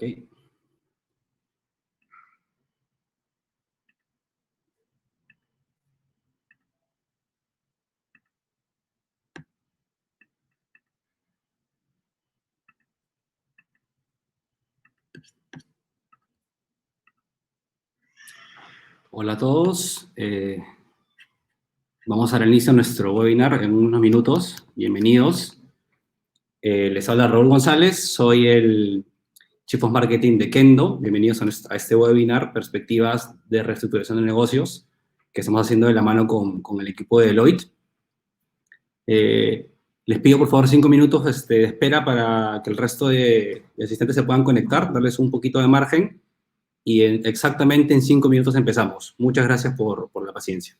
Ok. Hola a todos. Vamos a dar inicio a nuestro webinar en unos minutos. Bienvenidos. Les habla Raúl González, soy el Chief of Marketing de Kendo. Bienvenidos a este webinar, Perspectivas de Reestructuración de Negocios, que estamos haciendo de la mano con el equipo de Deloitte. Les pido por favor 5 minutos de espera para que el resto de asistentes se puedan conectar, darles un poquito de margen y exactamente en 5 minutos empezamos. Muchas gracias por la paciencia.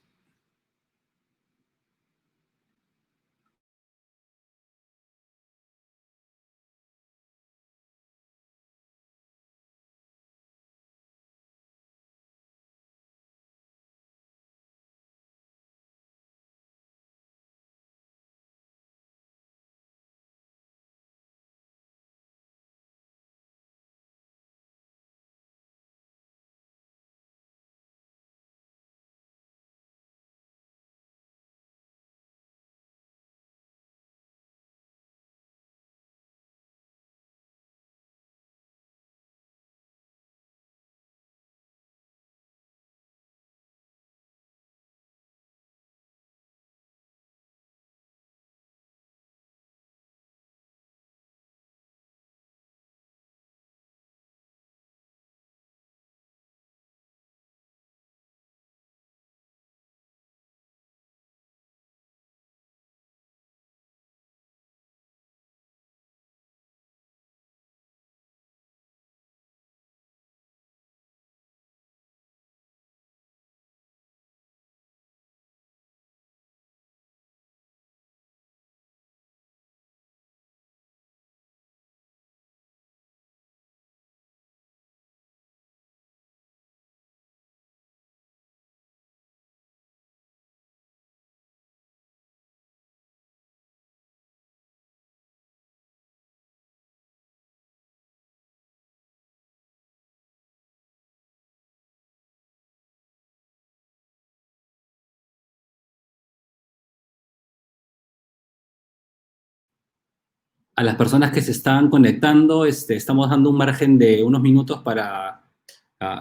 A las personas que se están conectando, estamos dando un margen de unos minutos para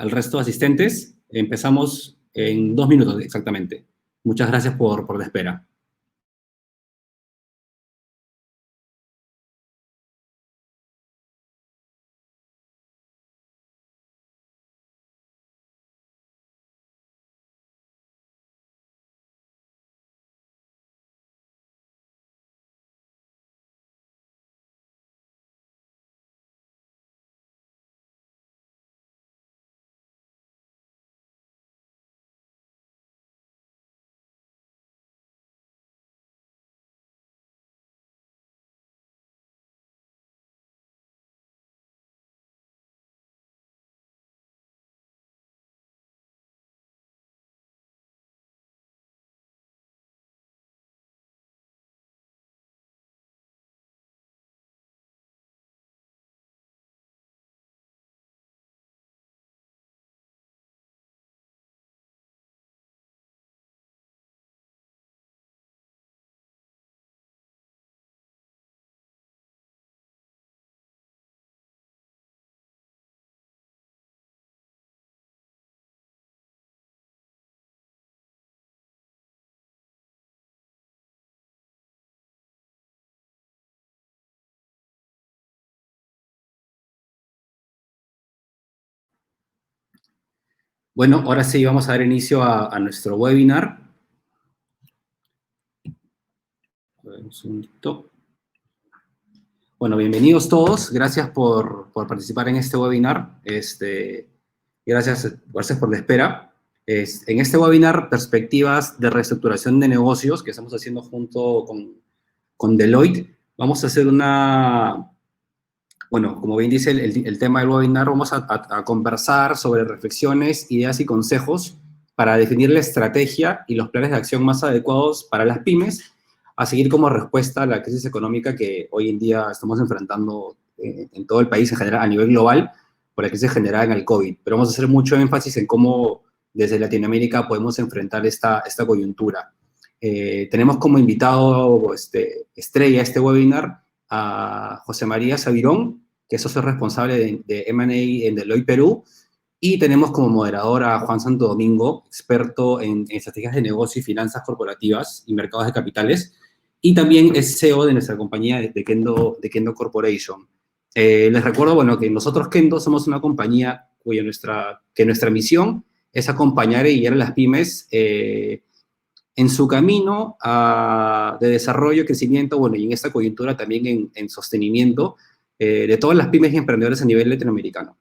el resto de asistentes. Empezamos en 2 minutos exactamente. Muchas gracias por la espera. Bueno, ahora sí vamos a dar inicio a nuestro webinar. A ver, un segundito. Bueno, bienvenidos todos. Gracias por participar en este webinar. Gracias por la espera. En este webinar, Perspectivas de Reestructuración de Negocios, que estamos haciendo junto con Deloitte, vamos a hacer bueno, como bien dice el tema del webinar, vamos a conversar sobre reflexiones, ideas y consejos para definir la estrategia y los planes de acción más adecuados para las pymes, a seguir como respuesta a la crisis económica que hoy en día estamos enfrentando en todo el país en general, a nivel global, por la crisis generada en el COVID. Pero vamos a hacer mucho énfasis en cómo desde Latinoamérica podemos enfrentar esta coyuntura. Tenemos como invitado estrella este webinar a José María Sabirón, que es socio responsable de M&A en Deloitte Perú, y tenemos como moderador a Juan Santo Domingo, experto en estrategias de negocio y finanzas corporativas y mercados de capitales, y también es CEO de nuestra compañía de Kendo Corporation. Les recuerdo, bueno, que nosotros Kendo somos una compañía que nuestra misión es acompañar y guiar a las pymes en su camino de desarrollo, crecimiento, bueno, y en esta coyuntura también en sostenimiento de todas las pymes y emprendedores a nivel latinoamericano.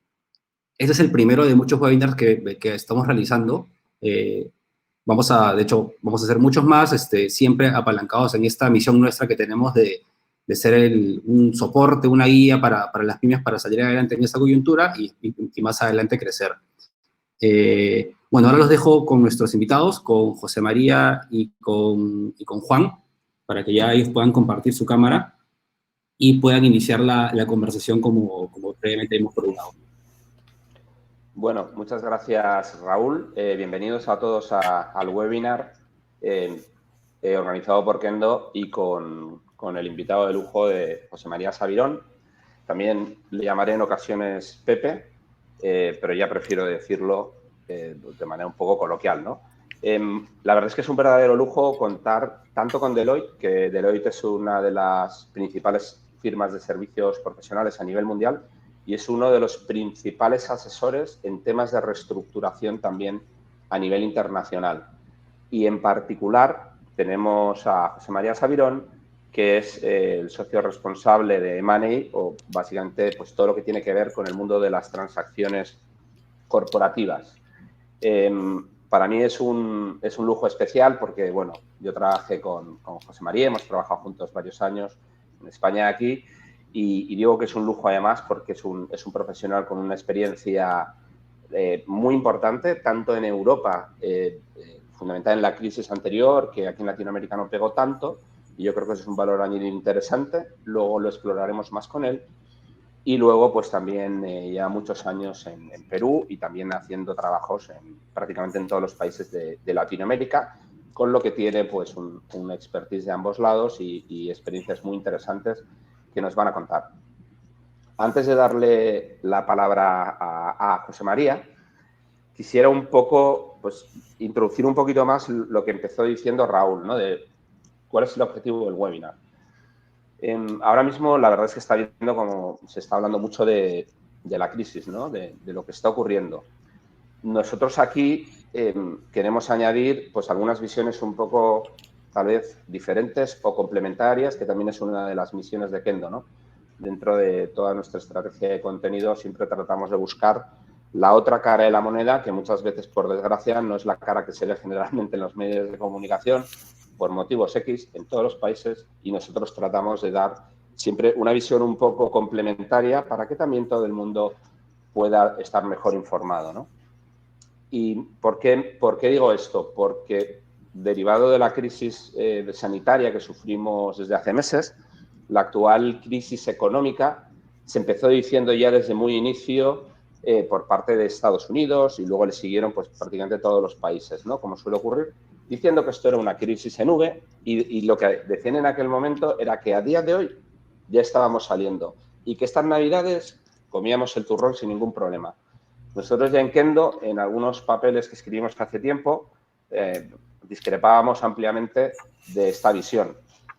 Este es el primero de muchos webinars que estamos realizando. De hecho, vamos a hacer muchos más, siempre apalancados en esta misión nuestra que tenemos de ser un soporte, una guía para las pymes para salir adelante en esta coyuntura y más adelante crecer. Bueno, ahora los dejo con nuestros invitados, con José María y con Juan, para que ya ellos puedan compartir su cámara y puedan iniciar la conversación como previamente hemos coordinado. Bueno, muchas gracias, Raúl. Bienvenidos a todos al webinar organizado por Kendo y con el invitado de lujo de José María Sabirón. También le llamaré en ocasiones Pepe, pero ya prefiero decirlo de manera un poco coloquial, ¿no? La verdad es que es un verdadero lujo contar tanto con Deloitte, que Deloitte es una de las principales firmas de servicios profesionales a nivel mundial, y es uno de los principales asesores en temas de reestructuración también a nivel internacional. Y en particular tenemos a José María Sabirón, que es el socio responsable de M&A, o básicamente pues, todo lo que tiene que ver con el mundo de las transacciones corporativas. Para mí es un lujo especial porque, bueno, yo trabajé con José María, hemos trabajado juntos varios años en España aquí, y digo que es un lujo además porque es un profesional con una experiencia muy importante, tanto en Europa, fundamental en la crisis anterior, que aquí en Latinoamérica no pegó tanto, y yo creo que eso es un valor añadido interesante, luego lo exploraremos más con él, y luego pues también ya muchos años en Perú y también haciendo trabajos prácticamente en todos los países de Latinoamérica, con lo que tiene pues un expertise de ambos lados y experiencias muy interesantes que nos van a contar. Antes de darle la palabra a José María, quisiera un poco, pues, introducir un poquito más lo que empezó diciendo Raúl, ¿no? De cuál es el objetivo del webinar. Ahora mismo, la verdad es que está viendo como se está hablando mucho de la crisis, ¿no? De lo que está ocurriendo. Nosotros aquí queremos añadir, pues, algunas visiones un poco, tal vez, diferentes o complementarias, que también es una de las misiones de Kendo, ¿no? Dentro de toda nuestra estrategia de contenido siempre tratamos de buscar la otra cara de la moneda, que muchas veces, por desgracia, no es la cara que se ve generalmente en los medios de comunicación, por motivos X, en todos los países, y nosotros tratamos de dar siempre una visión un poco complementaria para que también todo el mundo pueda estar mejor informado, ¿no? ¿Y por qué digo esto? Porque derivado de la crisis sanitaria que sufrimos desde hace meses, la actual crisis económica se empezó diciendo ya desde muy inicio por parte de Estados Unidos y luego le siguieron pues prácticamente todos los países, ¿no? Como suele ocurrir, diciendo que esto era una crisis en V y lo que decían en aquel momento era que a día de hoy ya estábamos saliendo y que estas Navidades comíamos el turrón sin ningún problema. Nosotros ya en Kendo, en algunos papeles que escribimos hace tiempo, discrepábamos ampliamente de esta visión.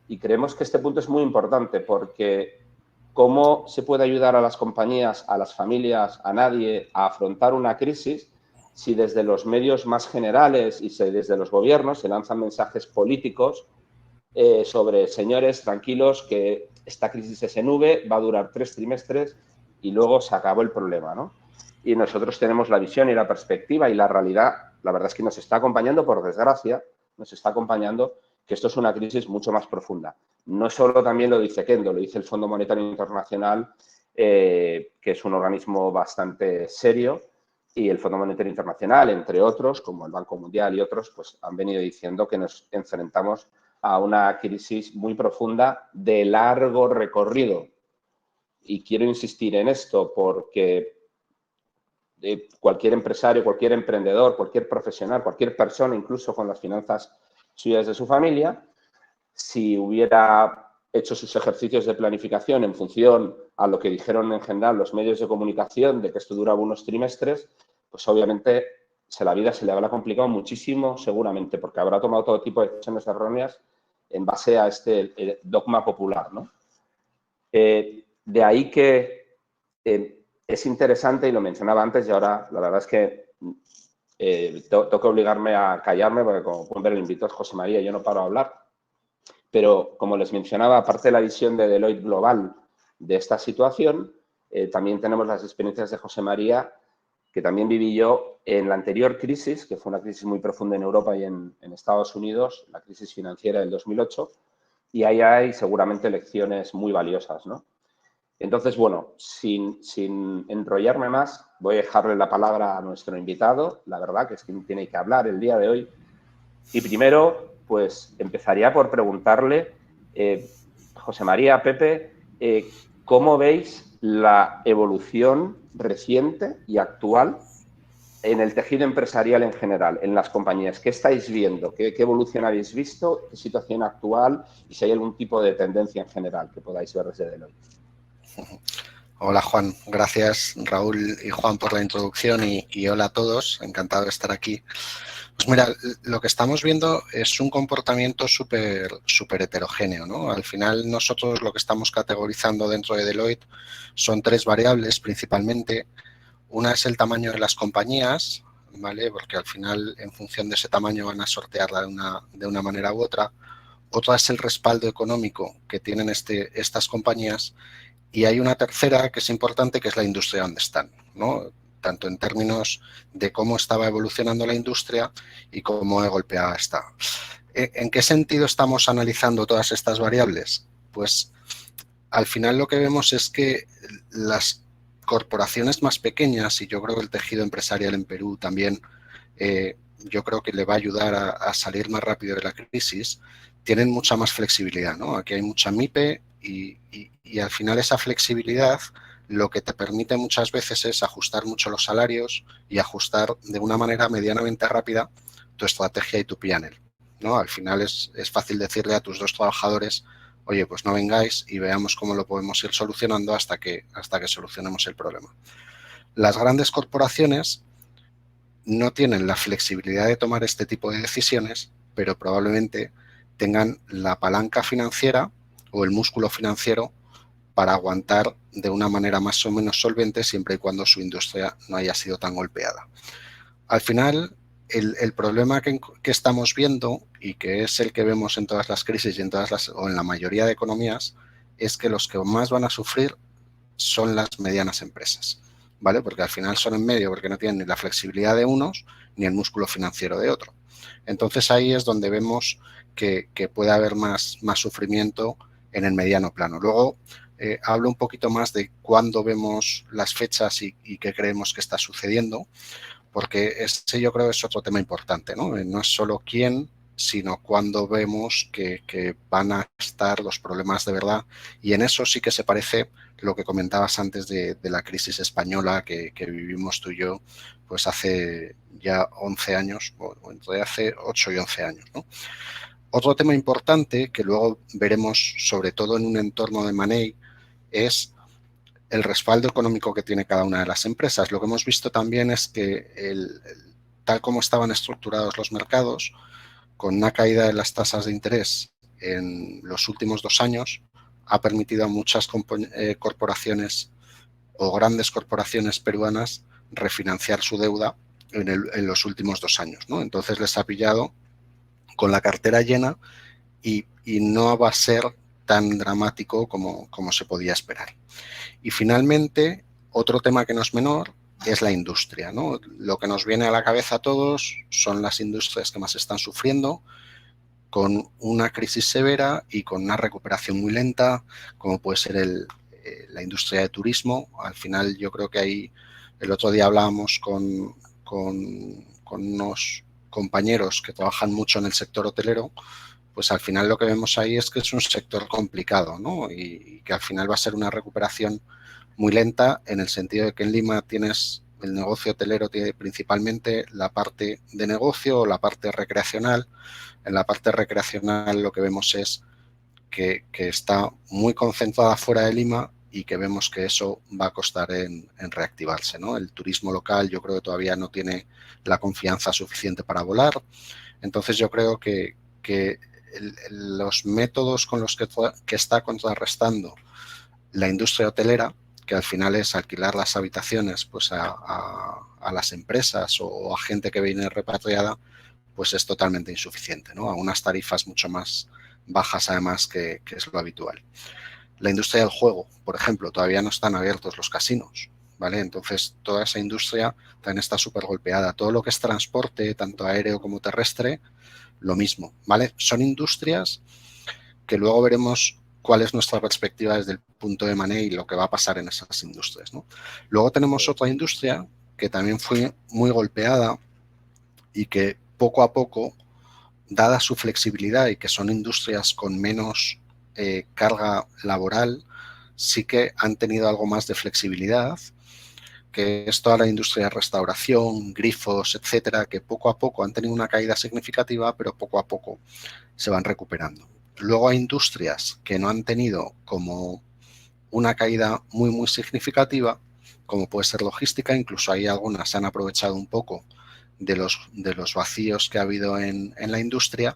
Y creemos que este punto es muy importante porque cómo se puede ayudar a las compañías, a las familias, a nadie a afrontar una crisis si desde los medios más generales y desde los gobiernos se lanzan mensajes políticos sobre, señores, tranquilos, que esta crisis es en V, va a durar 3 trimestres y luego se acabó el problema, ¿no? Y nosotros tenemos la visión y la perspectiva y la realidad, la verdad es que nos está acompañando, por desgracia, nos está acompañando que esto es una crisis mucho más profunda. No solo también lo dice Kendo, lo dice el Fondo Monetario Internacional, que es un organismo bastante serio, y el Fondo Monetario Internacional, entre otros, como el Banco Mundial y otros, pues han venido diciendo que nos enfrentamos a una crisis muy profunda de largo recorrido. Y quiero insistir en esto porque cualquier empresario, cualquier emprendedor, cualquier profesional, cualquier persona, incluso con las finanzas suyas de su familia, si hubiera hecho sus ejercicios de planificación en función a lo que dijeron en general los medios de comunicación, de que esto duraba unos trimestres, pues obviamente la vida se le habrá complicado muchísimo, seguramente, porque habrá tomado todo tipo de decisiones erróneas en base a este dogma popular, ¿no? De ahí que es interesante, y lo mencionaba antes, y ahora la verdad es que tengo que obligarme a callarme, porque como pueden ver, el invitado es José María y yo no paro a hablar. Pero, como les mencionaba, aparte de la visión de Deloitte global de esta situación, también tenemos las experiencias de José María, que también viví yo en la anterior crisis, que fue una crisis muy profunda en Europa y en Estados Unidos, la crisis financiera del 2008, y ahí hay seguramente lecciones muy valiosas, ¿no? Entonces, bueno, sin enrollarme más, voy a dejarle la palabra a nuestro invitado, la verdad, que es quien tiene que hablar el día de hoy. Y primero, pues empezaría por preguntarle, José María, Pepe, ¿cómo veis la evolución reciente y actual en el tejido empresarial en general, en las compañías? ¿Qué estáis viendo? ¿Qué evolución habéis visto? ¿Qué situación actual? Y si hay algún tipo de tendencia en general que podáis ver desde Deloitte. Hola Juan, gracias Raúl y Juan por la introducción y hola a todos, encantado de estar aquí. Pues mira, lo que estamos viendo es un comportamiento súper heterogéneo, ¿no? Al final nosotros lo que estamos categorizando dentro de Deloitte son tres variables principalmente. Una es el tamaño de las compañías, ¿vale? Porque al final en función de ese tamaño van a sortearla de una manera u otra. Otra es el respaldo económico que tienen estas compañías. Y hay una tercera que es importante, que es la industria donde están, ¿no? Tanto en términos de cómo estaba evolucionando la industria y cómo de golpeada está. ¿En qué sentido estamos analizando todas estas variables? Pues al final lo que vemos es que las corporaciones más pequeñas, y yo creo que el tejido empresarial en Perú también, yo creo que le va a ayudar a salir más rápido de la crisis, tienen mucha más flexibilidad, ¿no? Aquí hay mucha MIPE y al final esa flexibilidad lo que te permite muchas veces es ajustar mucho los salarios y ajustar de una manera medianamente rápida tu estrategia y tu P&L, ¿no? Al final es fácil decirle a tus dos trabajadores, oye, pues no vengáis y veamos cómo lo podemos ir solucionando hasta que solucionemos el problema. Las grandes corporaciones no tienen la flexibilidad de tomar este tipo de decisiones, pero probablemente tengan la palanca financiera o el músculo financiero para aguantar de una manera más o menos solvente siempre y cuando su industria no haya sido tan golpeada. Al final, el problema que estamos viendo y que es el que vemos en todas las crisis y o en la mayoría de economías es que los que más van a sufrir son las medianas empresas, ¿vale? Porque al final son en medio porque no tienen ni la flexibilidad de unos ni el músculo financiero de otro. Entonces ahí es donde vemos que puede haber más sufrimiento en el mediano plano. Luego hablo un poquito más de cuándo vemos las fechas y qué creemos que está sucediendo, porque ese yo creo es otro tema importante, ¿no? No es solo quién, sino cuándo vemos que van a estar los problemas de verdad. Y en eso sí que se parece lo que comentabas antes de la crisis española que vivimos tú y yo, pues hace ya 11 años, o entre hace 8 y 11 años, ¿no? Otro tema importante que luego veremos, sobre todo en un entorno de Money, es el respaldo económico que tiene cada una de las empresas. Lo que hemos visto también es que tal como estaban estructurados los mercados, con una caída de las tasas de interés en los últimos 2 años, ha permitido a muchas corporaciones o grandes corporaciones peruanas refinanciar su deuda en los últimos 2 años, ¿no? Entonces les ha pillado con la cartera llena y no va a ser tan dramático como se podía esperar. Y finalmente, otro tema que no es menor es la industria, ¿no? Lo que nos viene a la cabeza a todos son las industrias que más están sufriendo, con una crisis severa y con una recuperación muy lenta, como puede ser la industria de turismo. Al final yo creo que ahí, el otro día hablábamos con unos compañeros que trabajan mucho en el sector hotelero, pues al final lo que vemos ahí es que es un sector complicado, ¿no? Y que al final va a ser una recuperación muy lenta, en el sentido de que en Lima tienes el negocio hotelero tiene principalmente la parte de negocio o la parte recreacional. En la parte recreacional lo que vemos es que está muy concentrada fuera de Lima y que vemos que eso va a costar en reactivarse, ¿no? El turismo local yo creo que todavía no tiene la confianza suficiente para volar. Entonces yo creo que los métodos con los que está contrarrestando la industria hotelera, que al final es alquilar las habitaciones pues a las empresas o a gente que viene repatriada, pues es totalmente insuficiente, ¿no? A unas tarifas mucho más bajas además que es lo habitual. La industria del juego, por ejemplo, todavía no están abiertos los casinos, ¿vale? Entonces toda esa industria también está súper golpeada. Todo lo que es transporte, tanto aéreo como terrestre, lo mismo, ¿vale? Son industrias que luego veremos cuál es nuestra perspectiva desde el punto de M&A y lo que va a pasar en esas industrias, ¿no? Luego tenemos otra industria que también fue muy golpeada y que poco a poco, dada su flexibilidad y que son industrias con menos carga laboral, sí que han tenido algo más de flexibilidad, que es toda la industria de restauración, grifos, etcétera, que poco a poco han tenido una caída significativa, pero poco a poco se van recuperando. Luego hay industrias que no han tenido como una caída muy significativa, como puede ser logística, incluso hay algunas se han aprovechado un poco de los vacíos que ha habido en la industria,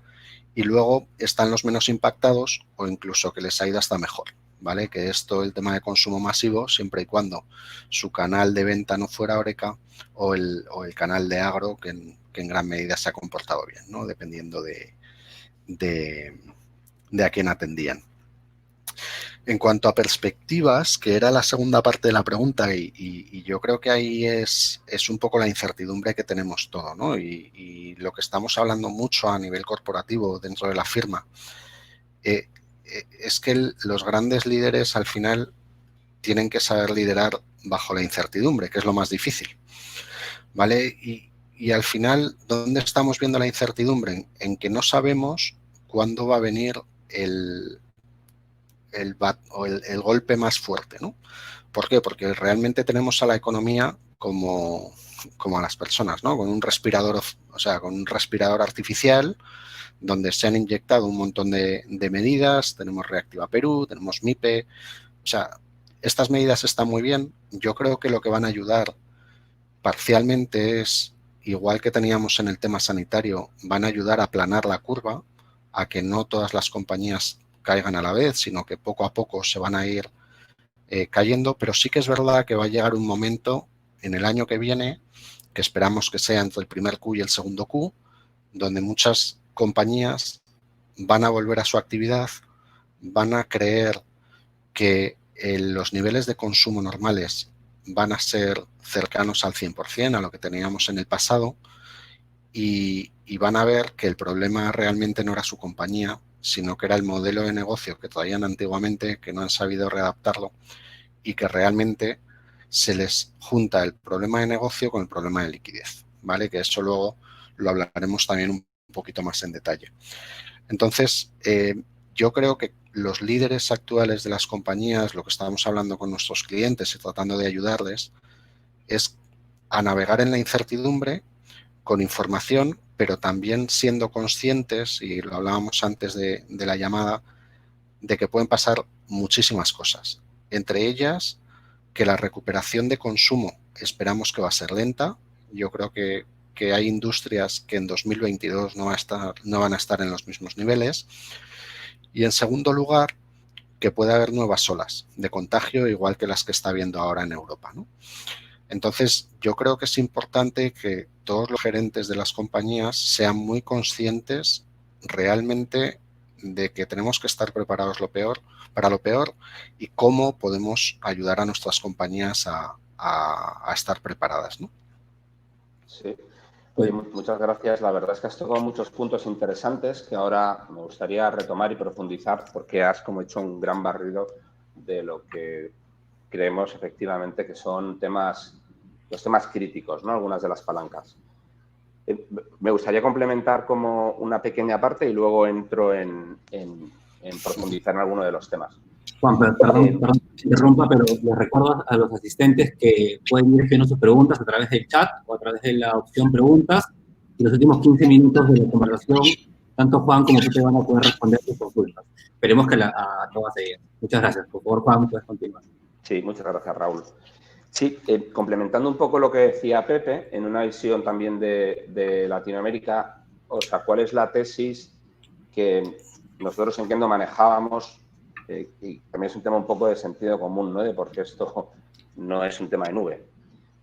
y luego están los menos impactados o incluso que les ha ido hasta mejor, ¿vale? Que es todo el tema de consumo masivo, siempre y cuando su canal de venta no fuera Horeca o el canal de agro, que en gran medida se ha comportado bien, ¿no? Dependiendo de a quién atendían. En cuanto a perspectivas, que era la segunda parte de la pregunta, y yo creo que ahí es un poco la incertidumbre que tenemos todo, ¿no? Y lo que estamos hablando mucho a nivel corporativo dentro de la firma, es que los grandes líderes al final tienen que saber liderar bajo la incertidumbre, que es lo más difícil, ¿vale? Y al final, ¿dónde estamos viendo la incertidumbre? En que no sabemos cuándo va a venir el golpe más fuerte, ¿no? ¿Por qué? Porque realmente tenemos a la economía como a las personas, ¿no? Con un respirador, o sea, con un respirador artificial donde se han inyectado un montón de medidas. Tenemos Reactiva Perú, tenemos MIPE, o sea, estas medidas están muy bien. Yo creo que lo que van a ayudar parcialmente es, igual que teníamos en el tema sanitario, van a ayudar a aplanar la curva, a que no todas las compañías caigan a la vez, sino que poco a poco se van a ir cayendo, pero sí que es verdad que va a llegar un momento en el año que viene, que esperamos que sea entre el primer Q y el segundo Q, donde muchas compañías van a volver a su actividad, van a creer que los niveles de consumo normales van a ser cercanos al 100%, a lo que teníamos en el pasado, y van a ver que el problema realmente no era su compañía, sino que era el modelo de negocio que traían antiguamente, que no han sabido readaptarlo, y que realmente se les junta el problema de negocio con el problema de liquidez, ¿vale? Que eso luego lo hablaremos también un poquito más en detalle. Entonces, yo creo que los líderes actuales de las compañías, lo que estamos hablando con nuestros clientes y tratando de ayudarles, es a navegar en la incertidumbre con información, pero también siendo conscientes, y lo hablábamos antes de la llamada, de que pueden pasar muchísimas cosas. Entre ellas, que la recuperación de consumo esperamos que va a ser lenta. Yo creo que hay industrias que en 2022 no van a estar en los mismos niveles. Y en segundo lugar, que puede haber nuevas olas de contagio, igual que las que está habiendo ahora en Europa, ¿no? Entonces, yo creo que es importante que todos los gerentes de las compañías sean muy conscientes realmente de que tenemos que estar preparados para lo peor y cómo podemos ayudar a nuestras compañías a estar preparadas, ¿no? Sí. Oye, muchas gracias. La verdad es que has tocado muchos puntos interesantes que ahora me gustaría retomar y profundizar, porque has como hecho un gran barrido de lo que creemos efectivamente que son los temas críticos, ¿no? Algunas de las palancas. Me gustaría complementar como una pequeña parte y luego entro en profundizar en alguno de los temas. Juan, perdón, interrumpa, pero les recuerdo a los asistentes que pueden ir haciendo sus preguntas a través del chat o a través de la opción preguntas. Y los últimos 15 minutos de la conversación, tanto Juan como Pepe van a poder responder sus consultas. Esperemos que a todas ellas. Muchas gracias. Por favor, Juan, puedes continuar. Sí, muchas gracias, Raúl. Sí, complementando un poco lo que decía Pepe, en una visión también de Latinoamérica, o sea, ¿cuál es la tesis que nosotros en Kendo manejábamos? Y también es un tema un poco de sentido común, ¿no? De por qué esto no es un tema de nube.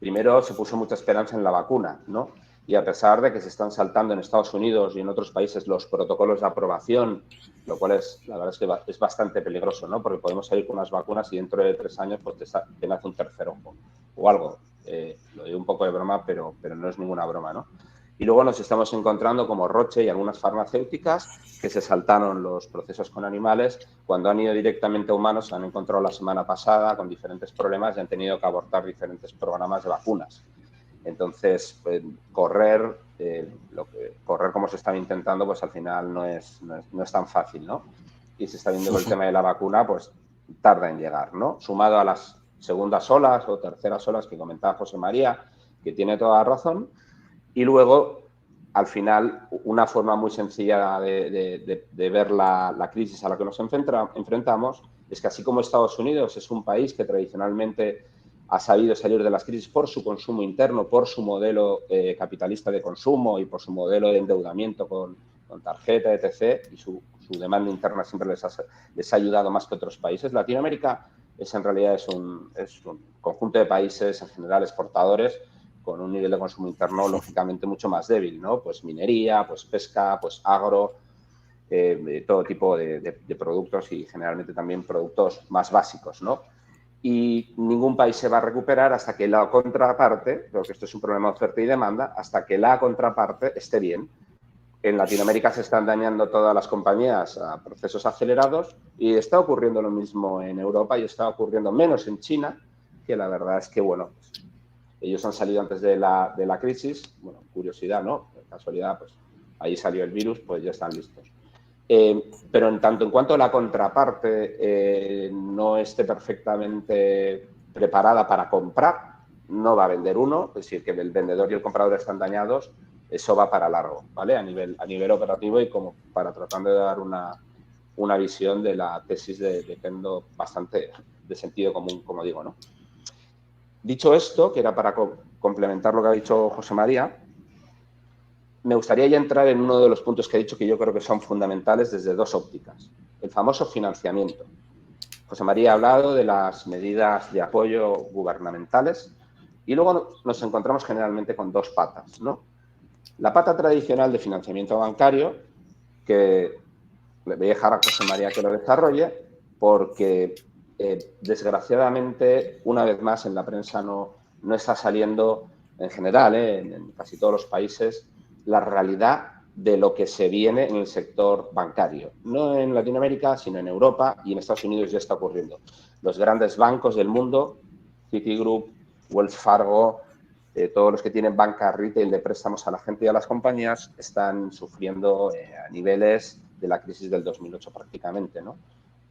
Primero, se puso mucha esperanza en la vacuna, ¿no? Y a pesar de que se están saltando en Estados Unidos y en otros países los protocolos de aprobación, lo cual la verdad es que es bastante peligroso, ¿no? Porque podemos salir con unas vacunas y dentro de 3 años pues te nace un tercer ojo o algo. Lo digo un poco de broma, pero no es ninguna broma, ¿no? Y luego nos estamos encontrando como Roche y algunas farmacéuticas que se saltaron los procesos con animales cuando han ido directamente a humanos, se han encontrado la semana pasada con diferentes problemas y han tenido que abortar diferentes programas de vacunas. Entonces, correr como se estaba intentando, pues al final no es tan fácil, ¿no? Y se está viendo que el tema de la vacuna, pues tarda en llegar, ¿no? Sumado a las segundas olas o terceras olas que comentaba José María, que tiene toda la razón. Y luego, al final, una forma muy sencilla de ver la crisis a la que nos enfrentamos es que así como Estados Unidos es un país que tradicionalmente ha sabido salir de las crisis por su consumo interno, por su modelo capitalista de consumo y por su modelo de endeudamiento con tarjeta, etc., y su demanda interna siempre les ha ayudado más que otros países. Latinoamérica en realidad es un conjunto de países en general exportadores con un nivel de consumo interno lógicamente mucho más débil, ¿no? Pues minería, pues pesca, pues agro, todo tipo de productos y generalmente también productos más básicos, ¿no? Y ningún país se va a recuperar hasta que la contraparte, creo que esto es un problema de oferta y demanda, hasta que la contraparte esté bien. En Latinoamérica se están dañando todas las compañías a procesos acelerados y está ocurriendo lo mismo en Europa y está ocurriendo menos en China, que la verdad es que, bueno, ellos han salido antes de la crisis. Bueno, curiosidad, ¿no? Casualidad, pues ahí salió el virus, pues ya están listos. Pero en tanto en cuanto la contraparte no esté perfectamente preparada para comprar, no va a vender uno, es decir, que el vendedor y el comprador están dañados, eso va para largo, ¿vale? A nivel operativo y como para tratando de dar una visión de la tesis de Kendo bastante de sentido común, como digo, ¿no? Dicho esto, que era para complementar lo que ha dicho José María, me gustaría ya entrar en uno de los puntos que he dicho que yo creo que son fundamentales desde dos ópticas. El famoso financiamiento. José María ha hablado de las medidas de apoyo gubernamentales y luego nos encontramos generalmente con dos patas, ¿no? La pata tradicional de financiamiento bancario, que le voy a dejar a José María que lo desarrolle, porque desgraciadamente, una vez más, en la prensa no está saliendo en general, en casi todos los países, la realidad de lo que se viene en el sector bancario. No en Latinoamérica, sino en Europa y en Estados Unidos ya está ocurriendo. Los grandes bancos del mundo, Citigroup, Wells Fargo, todos los que tienen banca retail de préstamos a la gente y a las compañías están sufriendo a niveles de la crisis del 2008 prácticamente, ¿no?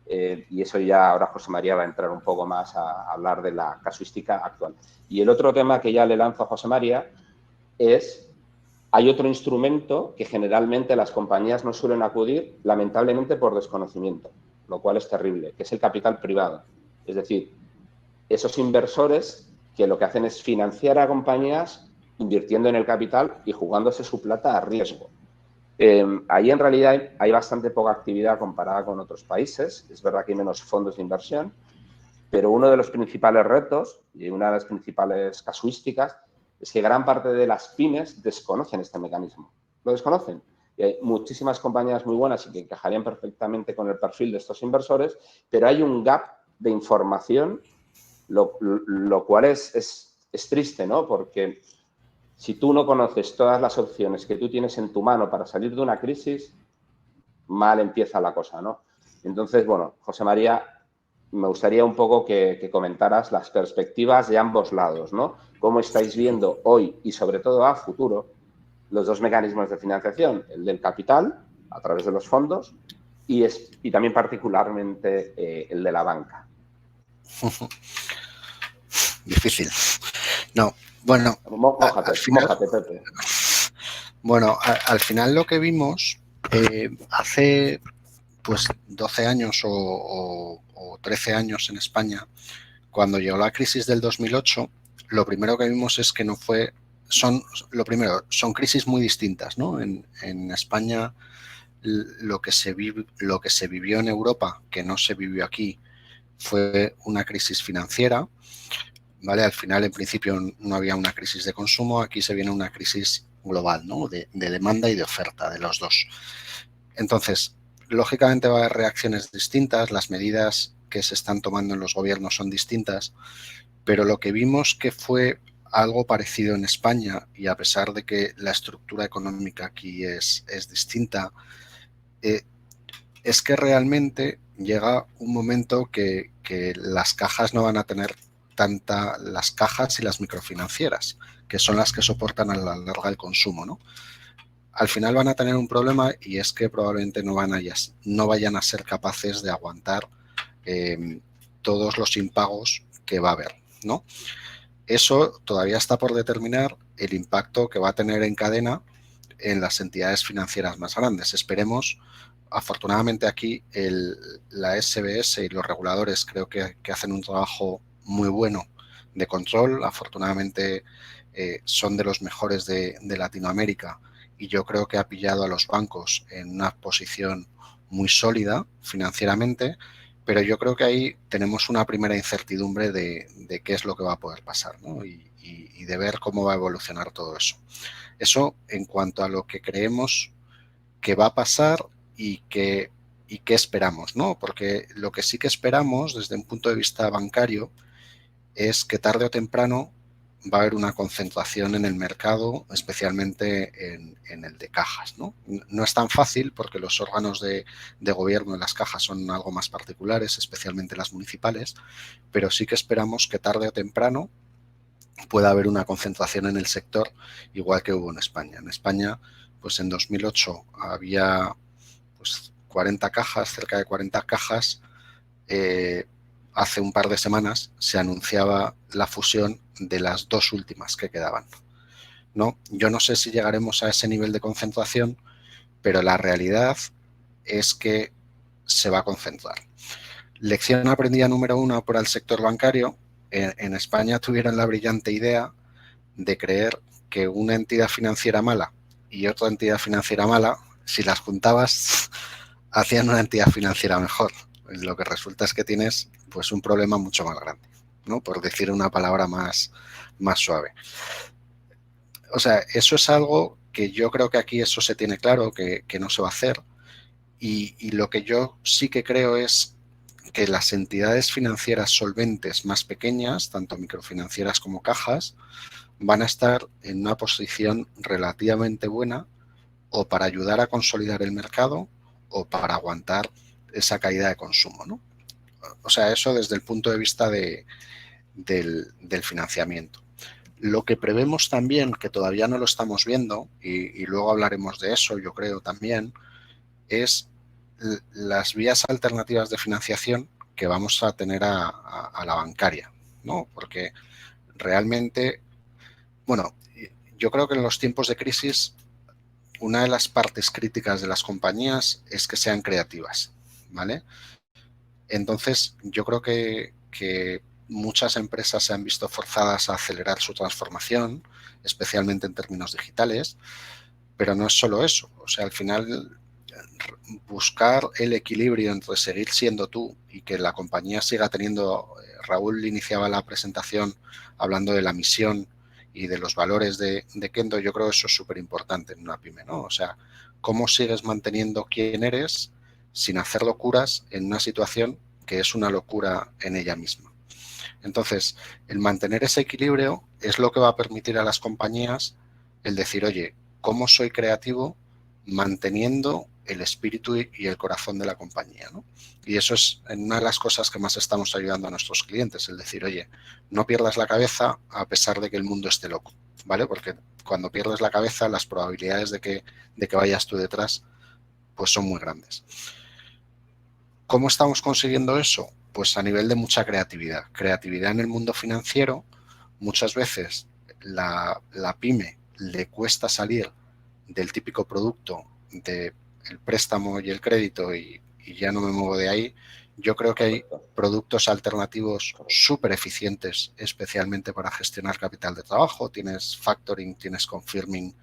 Y eso ya ahora José María va a entrar un poco más a hablar de la casuística actual. Y el otro tema que ya le lanzo a José María es, hay otro instrumento que generalmente las compañías no suelen acudir, lamentablemente por desconocimiento, lo cual es terrible, que es el capital privado. Es decir, esos inversores que lo que hacen es financiar a compañías invirtiendo en el capital y jugándose su plata a riesgo. Ahí en realidad hay bastante poca actividad comparada con otros países. Es verdad que hay menos fondos de inversión, pero uno de los principales retos y una de las principales casuísticas es que gran parte de las pymes desconocen este mecanismo. Lo desconocen. Y hay muchísimas compañías muy buenas y que encajarían perfectamente con el perfil de estos inversores, pero hay un gap de información, lo cual es triste, ¿no? Porque si tú no conoces todas las opciones que tú tienes en tu mano para salir de una crisis, mal empieza la cosa, ¿no? Entonces, bueno, José María, me gustaría un poco que comentaras las perspectivas de ambos lados, ¿no? Cómo estáis viendo hoy y sobre todo a futuro los dos mecanismos de financiación, el del capital a través de los fondos y también particularmente el de la banca. Difícil. No, bueno, Mójate, al final, mójate, Pepe. bueno, al final lo que vimos hace pues 12 años o 13 años en España, cuando llegó la crisis del 2008, lo primero que vimos es que lo primero, son crisis muy distintas, ¿no? En España lo que se vivió en Europa, que no se vivió aquí, fue una crisis financiera, ¿vale? Al final, en principio, no había una crisis de consumo, aquí se viene una crisis global, ¿no? De demanda y de oferta, de los dos. Entonces, lógicamente va a haber reacciones distintas, las medidas que se están tomando en los gobiernos son distintas, pero lo que vimos que fue algo parecido en España, y a pesar de que la estructura económica aquí es distinta, es que realmente llega un momento que las cajas no van a tener las cajas y las microfinancieras, que son las que soportan a la larga el consumo, ¿no? Al final van a tener un problema, y es que probablemente no vayan a ser capaces de aguantar todos los impagos que va a haber, ¿no? Eso todavía está por determinar el impacto que va a tener en cadena en las entidades financieras más grandes. Esperemos, afortunadamente aquí la SBS y los reguladores creo que hacen un trabajo muy bueno de control. Afortunadamente son de los mejores de Latinoamérica, y yo creo que ha pillado a los bancos en una posición muy sólida financieramente, pero yo creo que ahí tenemos una primera incertidumbre de qué es lo que va a poder pasar, ¿no? Y de ver cómo va a evolucionar todo eso. Eso en cuanto a lo que creemos que va a pasar y qué esperamos, ¿no? Porque lo que sí que esperamos desde un punto de vista bancario es que tarde o temprano va a haber una concentración en el mercado, especialmente en el de cajas, ¿no? No es tan fácil porque los órganos de gobierno de las cajas son algo más particulares, especialmente las municipales, pero sí que esperamos que tarde o temprano pueda haber una concentración en el sector, igual que hubo en España. En España, pues en 2008 había pues 40 cajas, cerca de 40 cajas. Hace un par de semanas se anunciaba la fusión de las dos últimas que quedaban, ¿no? Yo no sé si llegaremos a ese nivel de concentración, pero la realidad es que se va a concentrar. Lección aprendida número 1 por el sector bancario. En España tuvieron la brillante idea de creer que una entidad financiera mala y otra entidad financiera mala, si las juntabas, hacían una entidad financiera mejor. Lo que resulta es que tienes pues un problema mucho más grande, ¿no? Por decir una palabra más suave. O sea, eso es algo que yo creo que aquí eso se tiene claro, que no se va a hacer. Y lo que yo sí que creo es que las entidades financieras solventes más pequeñas, tanto microfinancieras como cajas, van a estar en una posición relativamente buena, o para ayudar a consolidar el mercado o para aguantar esa caída de consumo, ¿no? O sea, eso desde el punto de vista del financiamiento. Lo que prevemos también, que todavía no lo estamos viendo, y luego hablaremos de eso, yo creo también, es las vías alternativas de financiación que vamos a tener a la bancaria, ¿no? Porque realmente, bueno, yo creo que en los tiempos de crisis una de las partes críticas de las compañías es que sean creativas, ¿vale? Entonces, yo creo que muchas empresas se han visto forzadas a acelerar su transformación, especialmente en términos digitales, pero no es solo eso. O sea, al final, buscar el equilibrio entre seguir siendo tú y que la compañía siga teniendo... Raúl iniciaba la presentación hablando de la misión y de los valores de Kendo. Yo creo que eso es súper importante en una pyme, ¿no? O sea, cómo sigues manteniendo quién eres sin hacer locuras en una situación que es una locura en ella misma. Entonces, el mantener ese equilibrio es lo que va a permitir a las compañías el decir, oye, ¿cómo soy creativo manteniendo el espíritu y el corazón de la compañía, ¿no? Y eso es una de las cosas que más estamos ayudando a nuestros clientes, el decir, oye, no pierdas la cabeza a pesar de que el mundo esté loco, ¿vale? Porque cuando pierdes la cabeza, las probabilidades de que vayas tú detrás, pues son muy grandes. ¿Cómo estamos consiguiendo eso? Pues a nivel de mucha creatividad. Creatividad en el mundo financiero, muchas veces la pyme le cuesta salir del típico producto del préstamo y el crédito y ya no me muevo de ahí. Yo creo que hay productos alternativos súper eficientes, especialmente para gestionar capital de trabajo. Tienes factoring, tienes confirming,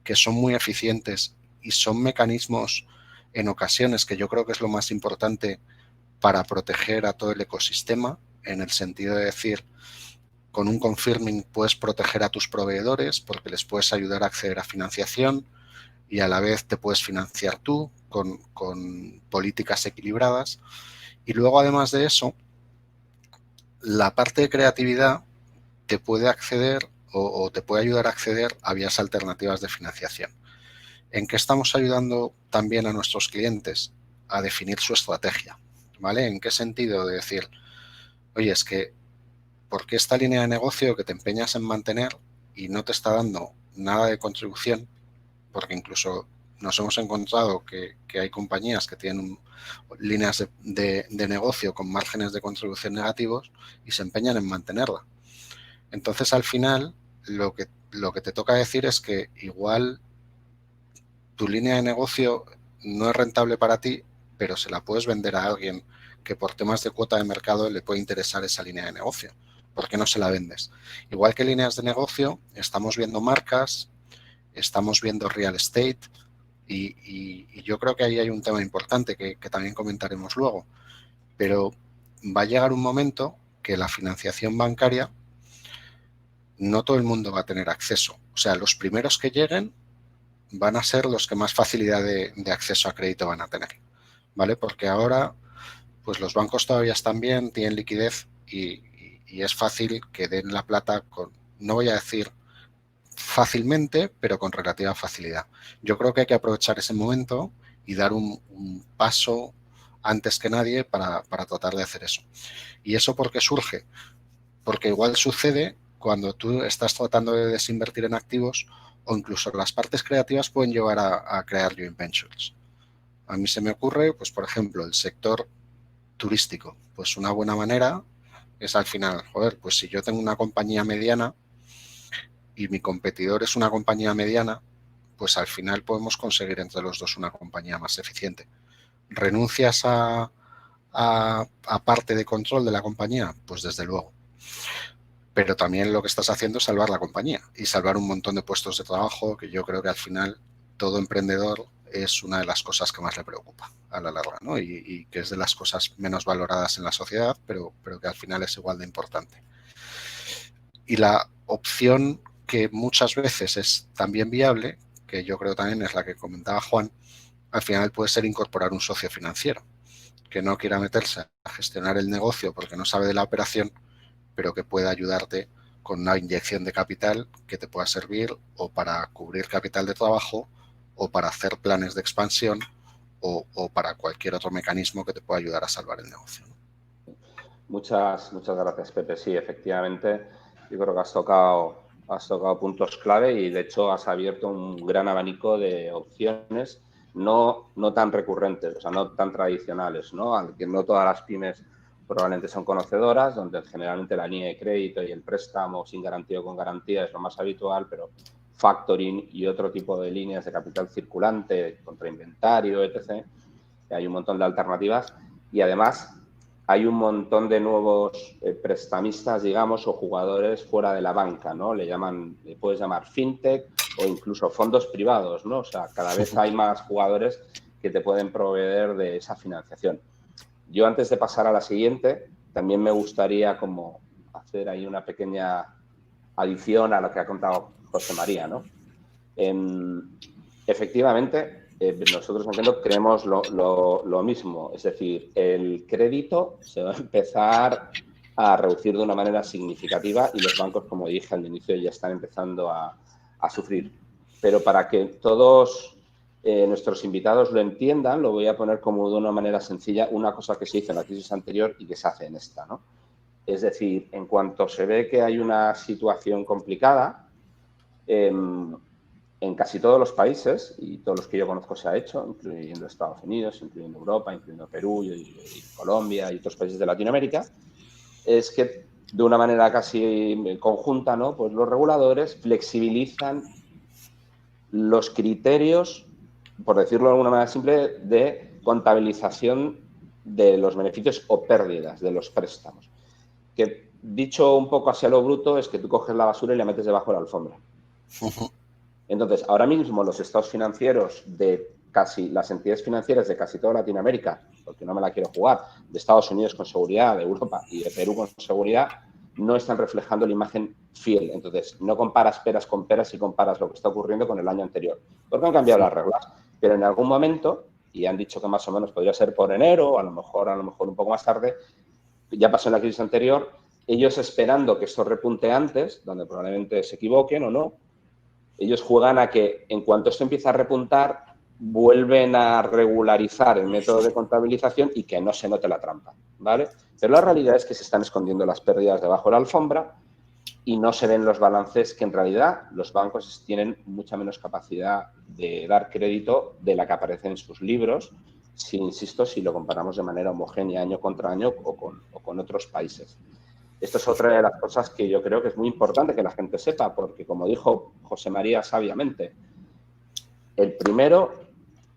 que son muy eficientes y son mecanismos en ocasiones que yo creo que es lo más importante para proteger a todo el ecosistema, en el sentido de decir, con un confirming puedes proteger a tus proveedores porque les puedes ayudar a acceder a financiación y a la vez te puedes financiar tú con políticas equilibradas. Y luego, además de eso, la parte de creatividad te puede acceder o te puede ayudar a acceder a vías alternativas de financiación. ¿En qué estamos ayudando también a nuestros clientes? A definir su estrategia, ¿vale? ¿En qué sentido? De decir, oye, es que, ¿por qué esta línea de negocio que te empeñas en mantener y no te está dando nada de contribución? Porque incluso nos hemos encontrado que hay compañías que tienen líneas de negocio con márgenes de contribución negativos y se empeñan en mantenerla. Entonces, al final, lo que te toca decir es que igual tu línea de negocio no es rentable para ti, pero se la puedes vender a alguien que por temas de cuota de mercado le puede interesar esa línea de negocio. ¿Por qué no se la vendes? Igual que líneas de negocio, estamos viendo marcas, estamos viendo real estate y yo creo que ahí hay un tema importante que también comentaremos luego. Pero va a llegar un momento que la financiación bancaria no todo el mundo va a tener acceso. O sea, los primeros que lleguen van a ser los que más facilidad de acceso a crédito van a tener, ¿vale? Porque ahora, pues los bancos todavía están bien, tienen liquidez y es fácil que den la plata con, no voy a decir fácilmente, pero con relativa facilidad. Yo creo que hay que aprovechar ese momento y dar un paso antes que nadie para tratar de hacer eso. ¿Y eso por qué surge? Porque igual sucede cuando tú estás tratando de desinvertir en activos o incluso las partes creativas pueden llevar a crear joint ventures. A mí se me ocurre, pues por ejemplo, el sector turístico. Pues una buena manera es al final, joder, pues si yo tengo una compañía mediana y mi competidor es una compañía mediana, pues al final podemos conseguir entre los dos una compañía más eficiente. ¿Renuncias a parte de control de la compañía? Pues desde luego. Pero también lo que estás haciendo es salvar la compañía y salvar un montón de puestos de trabajo, que yo creo que al final todo emprendedor es una de las cosas que más le preocupa a la larga, ¿no? Y que es de las cosas menos valoradas en la sociedad, pero que al final es igual de importante. Y la opción que muchas veces es también viable, que yo creo también es la que comentaba Juan, al final puede ser incorporar un socio financiero que no quiera meterse a gestionar el negocio porque no sabe de la operación, pero que pueda ayudarte con una inyección de capital que te pueda servir o para cubrir capital de trabajo o para hacer planes de expansión o para cualquier otro mecanismo que te pueda ayudar a salvar el negocio. Muchas gracias, Pepe. Sí, efectivamente, yo creo que has tocado puntos clave y, de hecho, has abierto un gran abanico de opciones no tan recurrentes, o sea, no tan tradicionales, ¿no? Aunque no todas las pymes probablemente son conocedoras, donde generalmente la línea de crédito y el préstamo sin garantía o con garantía es lo más habitual, pero factoring y otro tipo de líneas de capital circulante, contra inventario, etc. Hay un montón de alternativas y, además, hay un montón de nuevos prestamistas, digamos, o jugadores fuera de la banca, ¿no? Le puedes llamar fintech o incluso fondos privados, ¿no? O sea, cada vez hay más jugadores que te pueden proveer de esa financiación. Yo, antes de pasar a la siguiente, también me gustaría como hacer ahí una pequeña adición a lo que ha contado José María, ¿no? Efectivamente, nosotros en Kendo creemos lo mismo, es decir, el crédito se va a empezar a reducir de una manera significativa y los bancos, como dije al inicio, ya están empezando a sufrir. Pero para que todos nuestros invitados lo entiendan, lo voy a poner como de una manera sencilla, una cosa que se hizo en la crisis anterior y que se hace en esta, ¿no? Es decir, en cuanto se ve que hay una situación complicada, en casi todos los países, y todos los que yo conozco se ha hecho, incluyendo Estados Unidos, incluyendo Europa, incluyendo Perú y Colombia y otros países de Latinoamérica, es que de una manera casi conjunta, ¿no? Pues los reguladores flexibilizan los criterios, por decirlo de alguna manera simple, de contabilización de los beneficios o pérdidas de los préstamos. Que dicho un poco hacia lo bruto es que tú coges la basura y la metes debajo de la alfombra. Entonces, ahora mismo los estados financieros de casi las entidades financieras de casi toda Latinoamérica, porque no me la quiero jugar, de Estados Unidos con seguridad, de Europa y de Perú con seguridad, no están reflejando la imagen fiel. Entonces, no comparas peras con peras y comparas lo que está ocurriendo con el año anterior. Porque han cambiado las reglas, pero en algún momento, y han dicho que más o menos podría ser por enero, a lo mejor un poco más tarde, ya pasó en la crisis anterior, ellos esperando que esto repunte antes, donde probablemente se equivoquen o no, ellos juegan a que en cuanto esto empieza a repuntar, vuelven a regularizar el método de contabilización y que no se note la trampa, ¿vale? Pero la realidad es que se están escondiendo las pérdidas debajo de la alfombra y no se ven los balances que en realidad los bancos tienen mucha menos capacidad de dar crédito de la que aparece en sus libros, si, insisto, si lo comparamos de manera homogénea año contra año o con otros países. Esto es otra de las cosas que yo creo que es muy importante que la gente sepa, porque como dijo José María sabiamente, el primero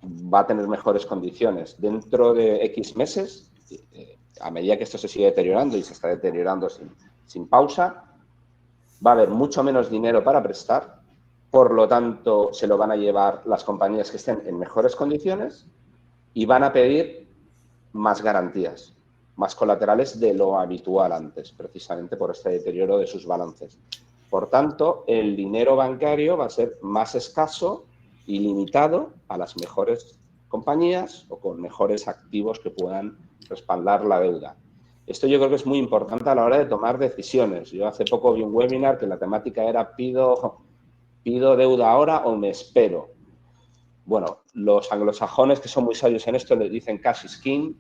va a tener mejores condiciones. Dentro de X meses, a medida que esto se sigue deteriorando y se está deteriorando sin pausa, va a haber mucho menos dinero para prestar, por lo tanto se lo van a llevar las compañías que estén en mejores condiciones y van a pedir más garantías, más colaterales de lo habitual antes, precisamente por este deterioro de sus balances. Por tanto, el dinero bancario va a ser más escaso y limitado a las mejores compañías o con mejores activos que puedan respaldar la deuda. Esto yo creo que es muy importante a la hora de tomar decisiones. Yo hace poco vi un webinar que la temática era ¿pido deuda ahora o me espero? Bueno, los anglosajones que son muy sabios en esto le dicen cash is king.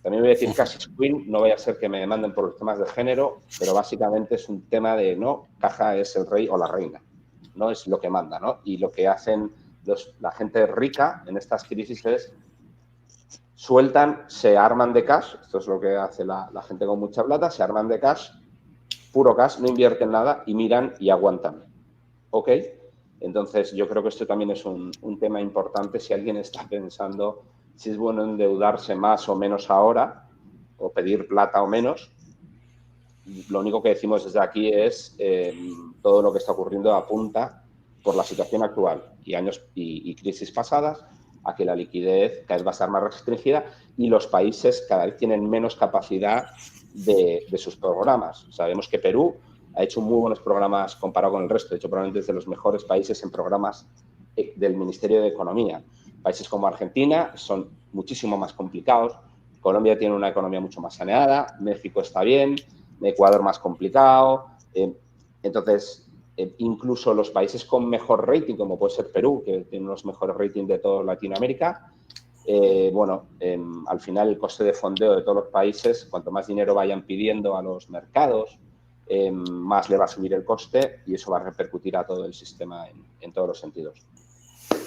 También voy a decir cash is queen, no vaya a ser que me demanden por los temas de género, pero básicamente es un tema de, no, caja es el rey o la reina, no es lo que manda, ¿no? Y lo que hacen la gente rica en estas crisis es sueltan, se arman de cash, esto es lo que hace la gente con mucha plata, se arman de cash, puro cash, no invierten nada y miran y aguantan, ¿ok? Entonces, yo creo que esto también es un tema importante si alguien está pensando si es bueno endeudarse más o menos ahora o pedir plata o menos. Lo único que decimos desde aquí es todo lo que está ocurriendo apunta por la situación actual y crisis pasadas a que la liquidez cada vez va a estar más restringida y los países cada vez tienen menos capacidad de sus programas. Sabemos que Perú ha hecho muy buenos programas comparado con el resto. De hecho, probablemente es de los mejores países en programas del Ministerio de Economía. Países como Argentina son muchísimo más complicados. Colombia tiene una economía mucho más saneada. México está bien. Ecuador más complicado. Entonces, incluso los países con mejor rating, como puede ser Perú, que tiene los mejores ratings de toda Latinoamérica, al final el coste de fondeo de todos los países, cuanto más dinero vayan pidiendo a los mercados, más le va a subir el coste y eso va a repercutir a todo el sistema en todos los sentidos.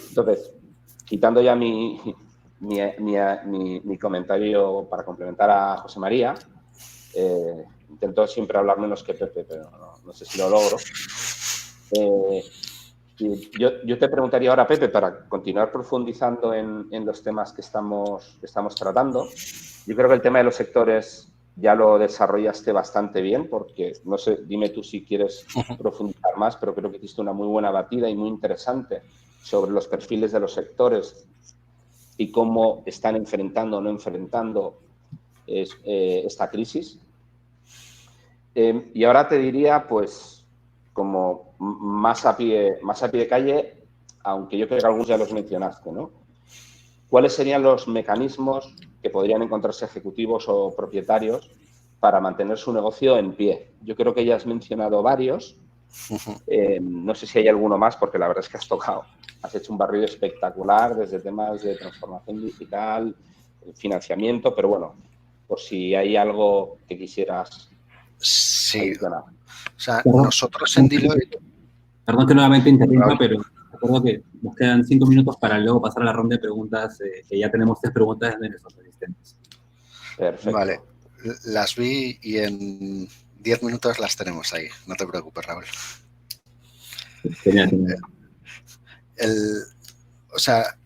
Entonces, quitando ya mi comentario para complementar a José María, intento siempre hablar menos que Pepe, pero no sé si lo logro. Yo te preguntaría ahora, Pepe, para continuar profundizando en los temas que estamos tratando. Yo creo que el tema de los sectores ya lo desarrollaste bastante bien, porque, no sé, dime tú si quieres profundizar más, pero creo que hiciste una muy buena batida y muy interesante sobre los perfiles de los sectores y cómo están enfrentando o no enfrentando esta crisis. Y ahora te diría, pues, como más a pie de calle, aunque yo creo que algunos ya los mencionaste, ¿no? ¿Cuáles serían los mecanismos que podrían encontrarse ejecutivos o propietarios para mantener su negocio en pie? Yo creo que ya has mencionado varios. No sé si hay alguno más, porque la verdad es que has hecho un barrido espectacular desde temas de transformación digital, financiamiento, pero bueno, por si hay algo que quisieras adicionar. Sí. O sea, nosotros en Deloitte... Perdón que nuevamente interrumpa, pero recuerdo que nos quedan 5 minutos para luego pasar a la ronda de preguntas, que ya tenemos 3 preguntas de nuestros asistentes. Perfecto. Vale, las vi y en 10 minutos las tenemos ahí, no te preocupes, Raúl. Genial, genial. O sea,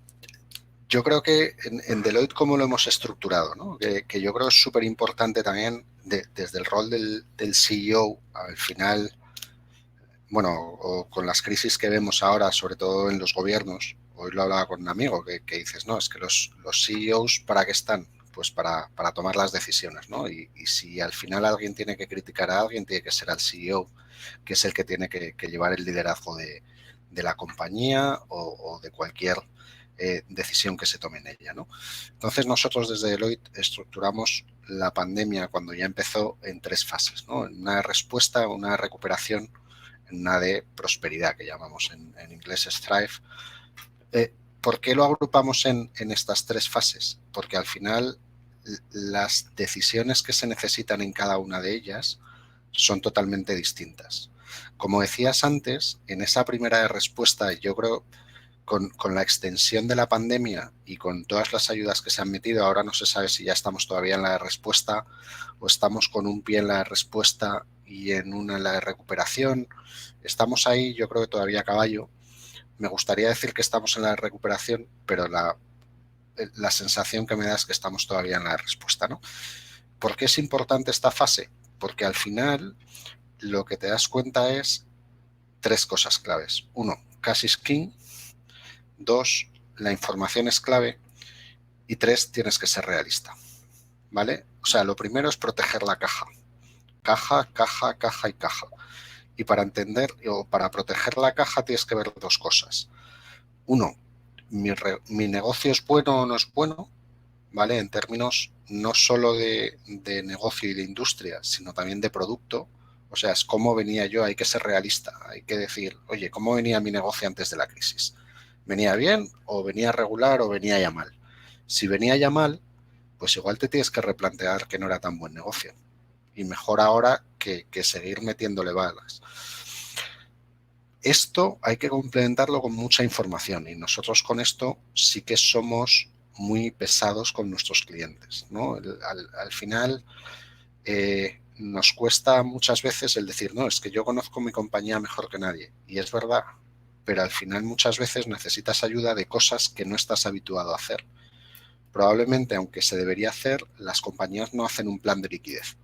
yo creo que en Deloitte, cómo lo hemos estructurado, ¿no? Que yo creo es súper importante también desde el rol del CEO, al final, bueno, o con las crisis que vemos ahora, sobre todo en los gobiernos. Hoy lo hablaba con un amigo que dices, no, es que los CEOs, ¿para qué están? Pues para tomar las decisiones, ¿no? Y si al final alguien tiene que criticar a alguien, tiene que ser al CEO, que es el que tiene que llevar el liderazgo de la compañía o de cualquier decisión que se tome en ella, ¿no? Entonces nosotros desde Deloitte estructuramos la pandemia cuando ya empezó en 3 fases, ¿no? Una respuesta, una recuperación, una de prosperidad que llamamos en inglés es Thrive. ¿Por qué lo agrupamos en estas 3 fases? Porque al final las decisiones que se necesitan en cada una de ellas son totalmente distintas. Como decías antes, en esa primera respuesta, yo creo con la extensión de la pandemia y con todas las ayudas que se han metido, ahora no se sabe si ya estamos todavía en la de respuesta o estamos con un pie en la de respuesta y en una en la de recuperación. Estamos ahí, yo creo que todavía a caballo. Me gustaría decir que estamos en la de recuperación, pero la sensación que me da es que estamos todavía en la de respuesta, ¿no? ¿Por qué es importante esta fase? Porque al final lo que te das cuenta es 3 cosas claves. 1, cash is king. 2, la información es clave. Y 3, tienes que ser realista, ¿vale? O sea, lo primero es proteger la caja. Caja, caja, caja y caja. Y para entender o para proteger la caja tienes que ver 2 cosas. 1, mi negocio es bueno o no es bueno, ¿vale? En términos no solo de negocio y de industria, sino también de producto. O sea, es cómo venía yo, hay que ser realista, hay que decir, oye, ¿cómo venía mi negocio antes de la crisis? ¿Venía bien o venía regular o venía ya mal? Si venía ya mal, pues igual te tienes que replantear que no era tan buen negocio. Y mejor ahora que seguir metiéndole balas. Esto hay que complementarlo con mucha información y nosotros con esto sí que somos muy pesados con nuestros clientes, ¿no? Al final nos cuesta muchas veces el decir, no, es que yo conozco mi compañía mejor que nadie. Y es verdad, pero al final muchas veces necesitas ayuda de cosas que no estás habituado a hacer. Probablemente, aunque se debería hacer, las compañías no hacen un plan de liquidez,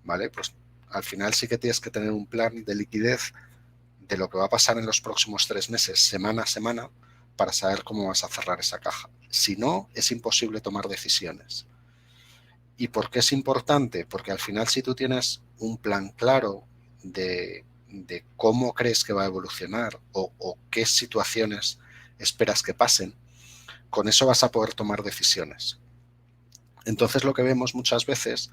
¿vale? Pues al final sí que tienes que tener un plan de liquidez de lo que va a pasar en los próximos 3 meses, semana a semana, para saber cómo vas a cerrar esa caja. Si no, es imposible tomar decisiones. ¿Y por qué es importante? Porque al final, si tú tienes un plan claro de cómo crees que va a evolucionar o qué situaciones esperas que pasen, con eso vas a poder tomar decisiones. Entonces, lo que vemos muchas veces,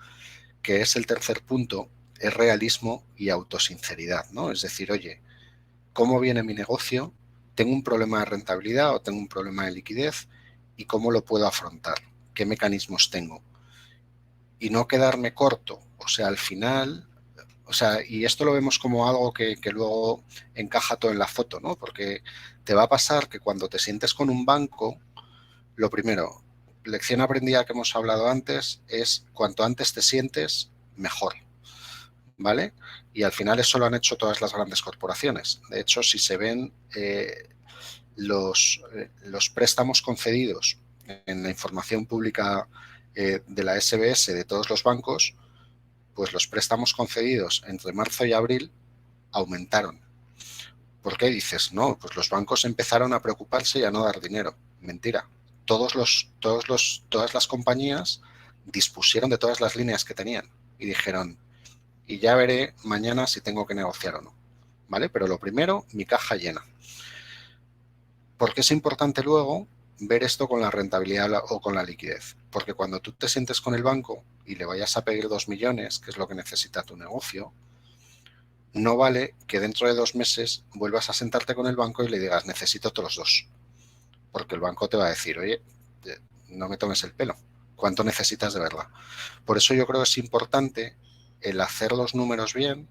que es el tercer punto, es realismo y autosinceridad, ¿no? Es decir, oye, ¿cómo viene mi negocio? ¿Tengo un problema de rentabilidad o tengo un problema de liquidez? ¿Y cómo lo puedo afrontar? ¿Qué mecanismos tengo? Y no quedarme corto. O sea, al final, o sea, y esto lo vemos como algo que luego encaja todo en la foto, ¿no? Porque te va a pasar que cuando te sientes con un banco, lo primero, lección aprendida que hemos hablado antes, es cuanto antes te sientes, mejor, ¿vale? Y al final eso lo han hecho todas las grandes corporaciones. De hecho, si se ven los préstamos concedidos en la información pública de la SBS de todos los bancos, pues los préstamos concedidos entre marzo y abril aumentaron. ¿Por qué dices? No, pues los bancos empezaron a preocuparse y a no dar dinero. Mentira. Todas las compañías dispusieron de todas las líneas que tenían y dijeron, y ya veré mañana si tengo que negociar o no, ¿vale? Pero lo primero, mi caja llena. ¿Por qué es importante luego ver esto con la rentabilidad o con la liquidez? Porque cuando tú te sientes con el banco y le vayas a pedir 2 millones, que es lo que necesita tu negocio, no vale que dentro de 2 meses vuelvas a sentarte con el banco y le digas, necesito otros 2. Porque el banco te va a decir, oye, no me tomes el pelo. ¿Cuánto necesitas de verdad? Por eso yo creo que es importante el hacer los números bien,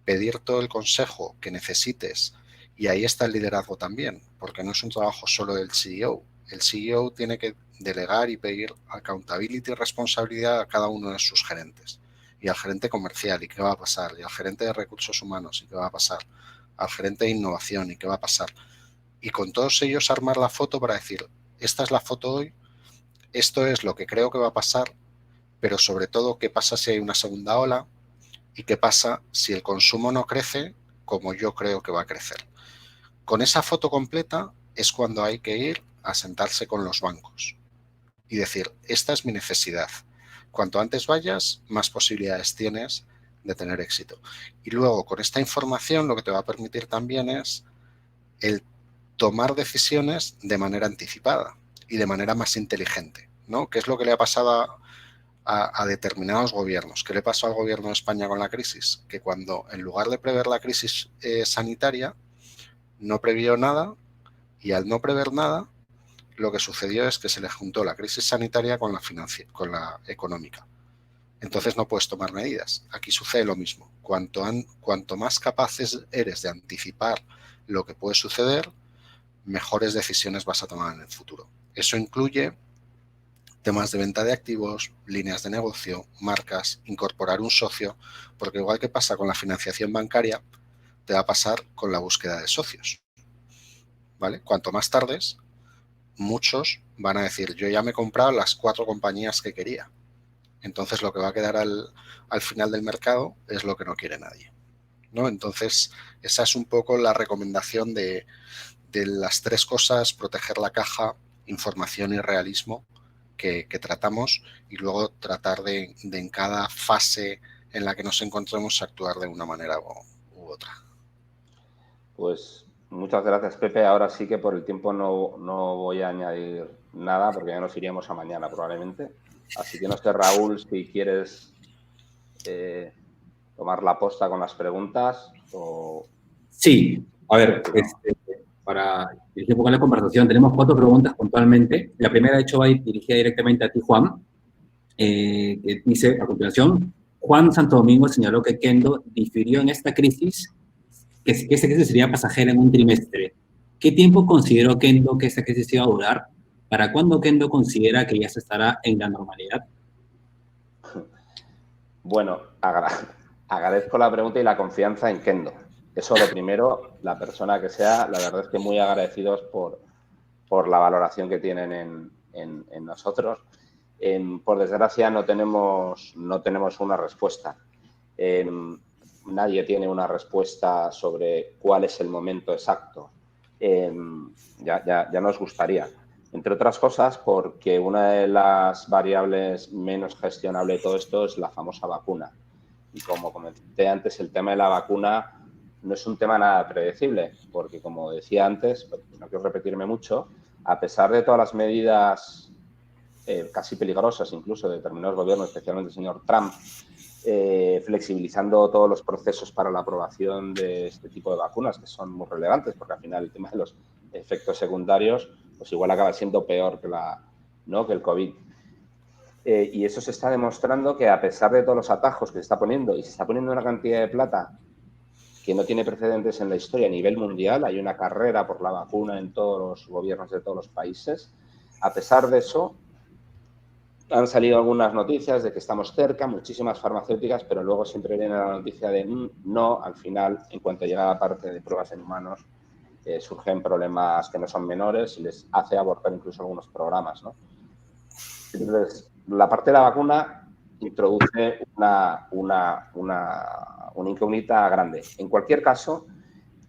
pedir todo el consejo que necesites Y ahí está el liderazgo también, porque no es un trabajo solo del CEO. El CEO tiene que delegar y pedir accountability y responsabilidad a cada uno de sus gerentes. Y al gerente comercial, ¿y qué va a pasar? Y al gerente de recursos humanos, ¿y qué va a pasar? Al gerente de innovación, ¿y qué va a pasar? Y con todos ellos armar la foto para decir, esta es la foto hoy, esto es lo que creo que va a pasar, pero sobre todo, ¿qué pasa si hay una segunda ola? ¿Y qué pasa si el consumo no crece como yo creo que va a crecer? Con esa foto completa es cuando hay que ir a sentarse con los bancos y decir, esta es mi necesidad. Cuanto antes vayas, más posibilidades tienes de tener éxito. Y luego, con esta información, lo que te va a permitir también es el tomar decisiones de manera anticipada y de manera más inteligente, ¿no? ¿Qué es lo que le ha pasado a determinados gobiernos? ¿Qué le pasó al gobierno de España con la crisis? Que cuando, en lugar de prever la crisis sanitaria, no previó nada, y al no prever nada, lo que sucedió es que se le juntó la crisis sanitaria con la económica. Entonces no puedes tomar medidas. Aquí sucede lo mismo. Cuanto más capaces eres de anticipar lo que puede suceder, mejores decisiones vas a tomar en el futuro. Eso incluye temas de venta de activos, líneas de negocio, marcas, incorporar un socio, porque igual que pasa con la financiación bancaria, te va a pasar con la búsqueda de socios, ¿vale? Cuanto más tardes, muchos van a decir, yo ya me he comprado las 4 compañías que quería. Entonces lo que va a quedar al final del mercado es lo que no quiere nadie, ¿no? Entonces esa es un poco la recomendación de las 3 cosas: proteger la caja, información y realismo que tratamos, y luego tratar de en cada fase en la que nos encontremos actuar de una manera u otra. Pues muchas gracias, Pepe. Ahora sí que por el tiempo no voy a añadir nada porque ya nos iríamos a mañana probablemente. Así que no sé, Raúl, si quieres tomar la posta con las preguntas o... Sí, a ver, para dirigir un poco la conversación, tenemos 4 preguntas puntualmente. La primera, de hecho, va dirigida directamente a ti, Juan, que dice a continuación: Juan Santo Domingo señaló que Kendo difirió en esta crisis, que esta crisis sería pasajera en un trimestre. ¿Qué tiempo consideró Kendo que esta crisis iba a durar? ¿Para cuándo Kendo considera que ya se estará en la normalidad? Bueno, agradezco la pregunta y la confianza en Kendo. Eso lo primero, la persona que sea, la verdad es que muy agradecidos por la valoración que tienen en nosotros. Por desgracia no tenemos una respuesta. Nadie tiene una respuesta sobre cuál es el momento exacto. Ya nos gustaría. Entre otras cosas, porque una de las variables menos gestionable de todo esto es la famosa vacuna. Y como comenté antes, el tema de la vacuna no es un tema nada predecible, porque como decía antes, no quiero repetirme mucho, a pesar de todas las medidas casi peligrosas incluso de determinados gobiernos, especialmente el señor Trump, flexibilizando todos los procesos para la aprobación de este tipo de vacunas, que son muy relevantes, porque al final el tema de los efectos secundarios pues igual acaba siendo peor que el COVID. Y eso se está demostrando que a pesar de todos los atajos que se está poniendo, y se está poniendo una cantidad de plata que no tiene precedentes en la historia a nivel mundial, hay una carrera por la vacuna en todos los gobiernos de todos los países, a pesar de eso, han salido algunas noticias de que estamos cerca, muchísimas farmacéuticas, pero luego siempre viene la noticia de no, al final, en cuanto llega la parte de pruebas en humanos, surgen problemas que no son menores y les hace abortar incluso algunos programas, ¿no? Entonces, la parte de la vacuna introduce una incógnita grande. En cualquier caso,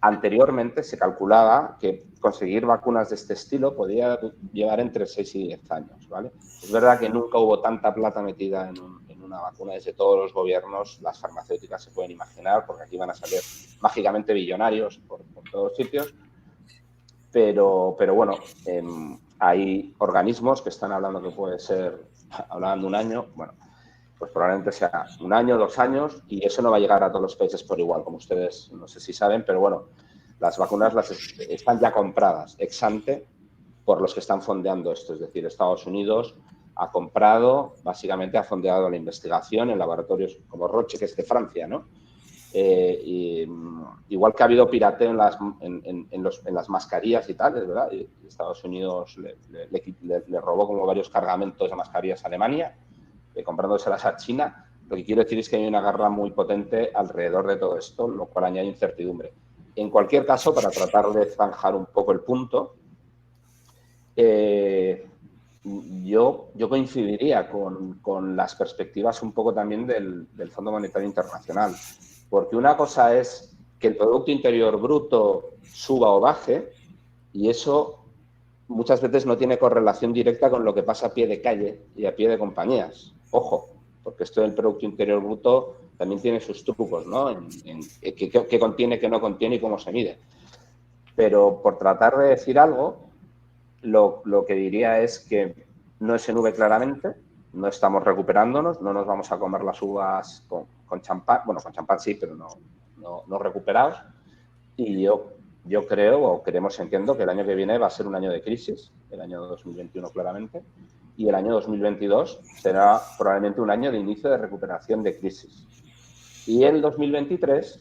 anteriormente se calculaba que conseguir vacunas de este estilo podía llevar entre 6 y 10 años, ¿vale? Es verdad que nunca hubo tanta plata metida en una vacuna desde todos los gobiernos, las farmacéuticas se pueden imaginar, porque aquí van a salir mágicamente billonarios por todos sitios, pero bueno, hay organismos que están hablando que puede ser, hablando de un año, bueno, pues probablemente sea 1 año, 2 años, y eso no va a llegar a todos los países por igual, como ustedes no sé si saben, pero bueno, las vacunas están ya compradas ex ante por los que están fondeando esto, es decir, Estados Unidos ha comprado, básicamente ha fondeado la investigación en laboratorios como Roche, que es de Francia, ¿no? Igual que ha habido pirateo en las mascarillas y tal, es verdad. Y Estados Unidos le robó como varios cargamentos de mascarillas a Alemania, comprándoselas a China. Lo que quiero decir es que hay una guerra muy potente alrededor de todo esto, lo cual añade incertidumbre. En cualquier caso, para tratar de zanjar un poco el punto, yo coincidiría con las perspectivas un poco también del Fondo Monetario Internacional, porque una cosa es que el Producto Interior Bruto suba o baje, y eso muchas veces no tiene correlación directa con lo que pasa a pie de calle y a pie de compañías. Ojo, porque esto del Producto Interior Bruto también tiene sus trucos, ¿no? En qué contiene, qué no contiene y cómo se mide. Pero por tratar de decir algo, lo que diría es que no es en V claramente, no estamos recuperándonos, no nos vamos a comer las uvas con champán, bueno, con champán sí, pero no recuperados. Y yo creo, o creemos, entiendo, que el año que viene va a ser un año de crisis, el año 2021 claramente, y el año 2022 será probablemente un año de inicio de recuperación de crisis. Y el 2023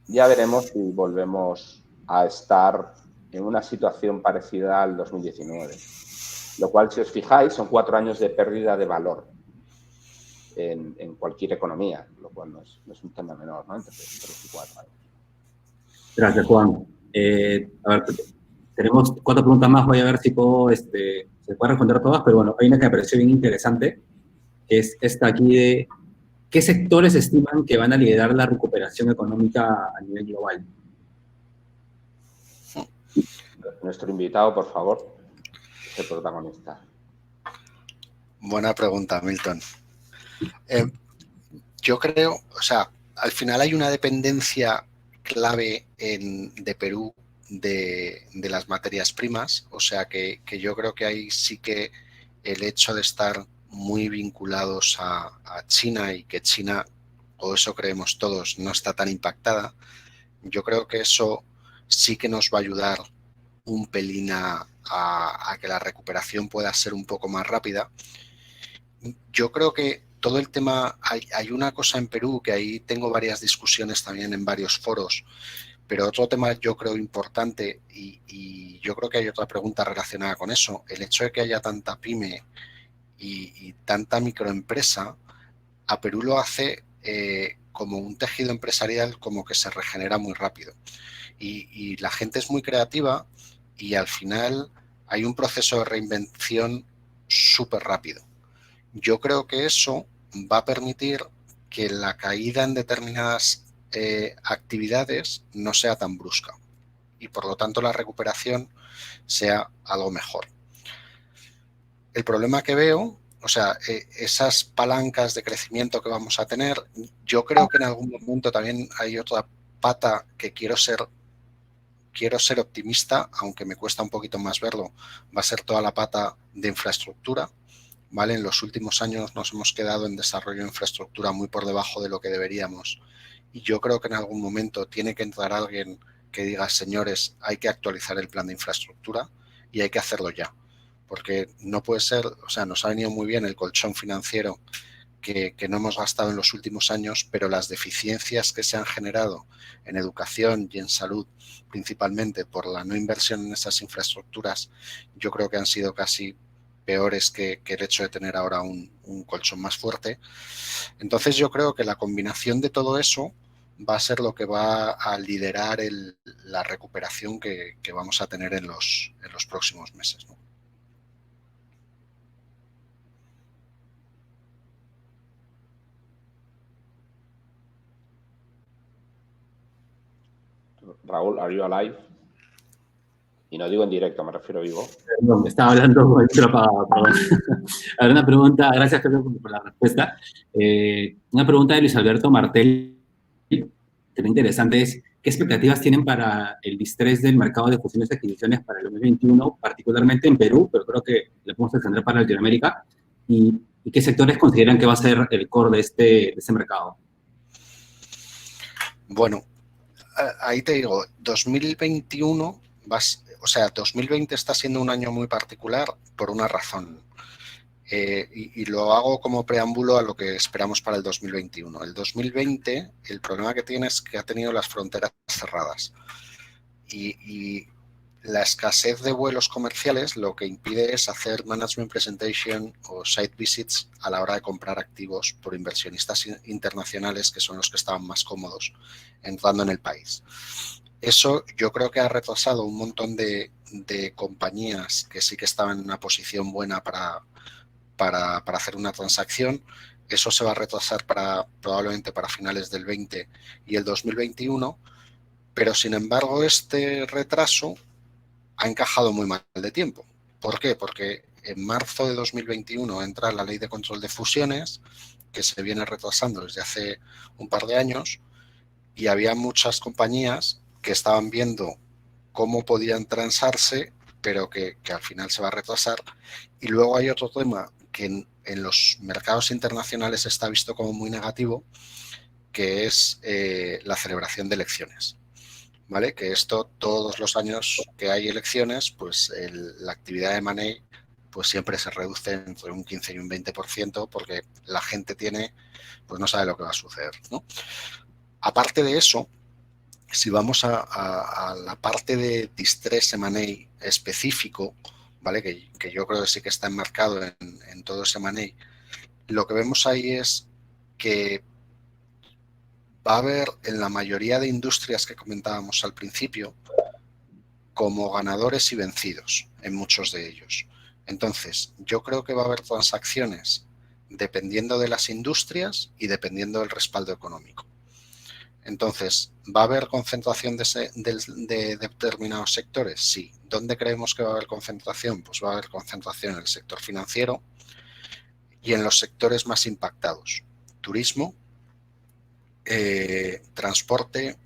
ya veremos si volvemos a estar en una situación parecida al 2019. Lo cual, si os fijáis, son 4 años de pérdida de valor en cualquier economía, lo cual no es un tema menor, ¿no? Entre 3 y 4 años. Gracias, Juan. A ver, tenemos 4 preguntas más, voy a ver si puedo, se puede responder todas, pero bueno, hay una que me pareció bien interesante, que es esta aquí de ¿qué sectores estiman que van a liderar la recuperación económica a nivel global? Nuestro invitado, por favor, es el protagonista. Buena pregunta, Milton. Yo creo, o sea, al final hay una dependencia clave de Perú de las materias primas, o sea que yo creo que ahí sí que el hecho de estar muy vinculados a China y que China, o eso creemos todos, no está tan impactada, yo creo que eso sí que nos va a ayudar un pelín a que la recuperación pueda ser un poco más rápida. Yo creo que todo el tema, hay una cosa en Perú que ahí tengo varias discusiones también en varios foros, pero otro tema yo creo importante y yo creo que hay otra pregunta relacionada con eso, el hecho de que haya tanta pyme y tanta microempresa, a Perú lo hace como un tejido empresarial como que se regenera muy rápido y la gente es muy creativa y al final hay un proceso de reinvención súper rápido. Yo creo que eso va a permitir que la caída en determinadas actividades no sea tan brusca y por lo tanto la recuperación sea algo mejor. El problema que veo, o sea, esas palancas de crecimiento que vamos a tener, yo creo que en algún momento también hay otra pata que quiero ser optimista, aunque me cuesta un poquito más verlo, va a ser toda la pata de infraestructura. ¿Vale? En los últimos años nos hemos quedado en desarrollo de infraestructura muy por debajo de lo que deberíamos. Y yo creo que en algún momento tiene que entrar alguien que diga, señores, hay que actualizar el plan de infraestructura y hay que hacerlo ya. Porque no puede ser, o sea, nos ha venido muy bien el colchón financiero que no hemos gastado en los últimos años, pero las deficiencias que se han generado en educación y en salud, principalmente por la no inversión en esas infraestructuras, yo creo que han sido casi peores que el hecho de tener ahora un colchón más fuerte. Entonces yo creo que la combinación de todo eso va a ser lo que va a liderar la recuperación que vamos a tener en los próximos meses, ¿no? Raúl, ¿are you alive? Y no digo en directo, me refiero vivo. Perdón, estaba hablando con el micro apagado, perdón. A ver, una pregunta, gracias por la respuesta. Una pregunta de Luis Alberto Martel, que es interesante, es ¿qué expectativas tienen para el distrés del mercado de fusiones y adquisiciones para el 2021, particularmente en Perú, pero creo que lo podemos extender para Latinoamérica? ¿Y qué sectores consideran que va a ser el core de este mercado? Bueno, ahí te digo, 2021, o sea, 2020 está siendo un año muy particular por una razón. y lo hago como preámbulo a lo que esperamos para el 2021. El 2020, el problema que tiene es que ha tenido las fronteras cerradas y la escasez de vuelos comerciales lo que impide es hacer management presentation o site visits a la hora de comprar activos por inversionistas internacionales, que son los que estaban más cómodos entrando en el país. Eso yo creo que ha retrasado un montón de compañías que sí que estaban en una posición buena para hacer una transacción. Eso se va a retrasar probablemente para finales del 20 y el 2021, pero sin embargo este retraso ha encajado muy mal de tiempo. ¿Por qué? Porque en marzo de 2021 entra la ley de control de fusiones, que se viene retrasando desde hace un par de años, y había muchas compañías que estaban viendo cómo podían transarse, pero que al final se va a retrasar. Y luego hay otro tema que en los mercados internacionales está visto como muy negativo, que es la celebración de elecciones. ¿Vale? Que esto todos los años que hay elecciones, pues la actividad de money pues siempre se reduce entre un 15 y un 20% porque la gente pues no sabe lo que va a suceder, ¿no? Aparte de eso, si vamos a la parte de distress M&A específico, ¿vale? Que yo creo que sí que está enmarcado en todo ese M&A, lo que vemos ahí es que va a haber en la mayoría de industrias que comentábamos al principio como ganadores y vencidos en muchos de ellos. Entonces, yo creo que va a haber transacciones dependiendo de las industrias y dependiendo del respaldo económico. Entonces, ¿va a haber concentración de determinados sectores? Sí. ¿Dónde creemos que va a haber concentración? Pues va a haber concentración en el sector financiero y en los sectores más impactados. Turismo, transporte,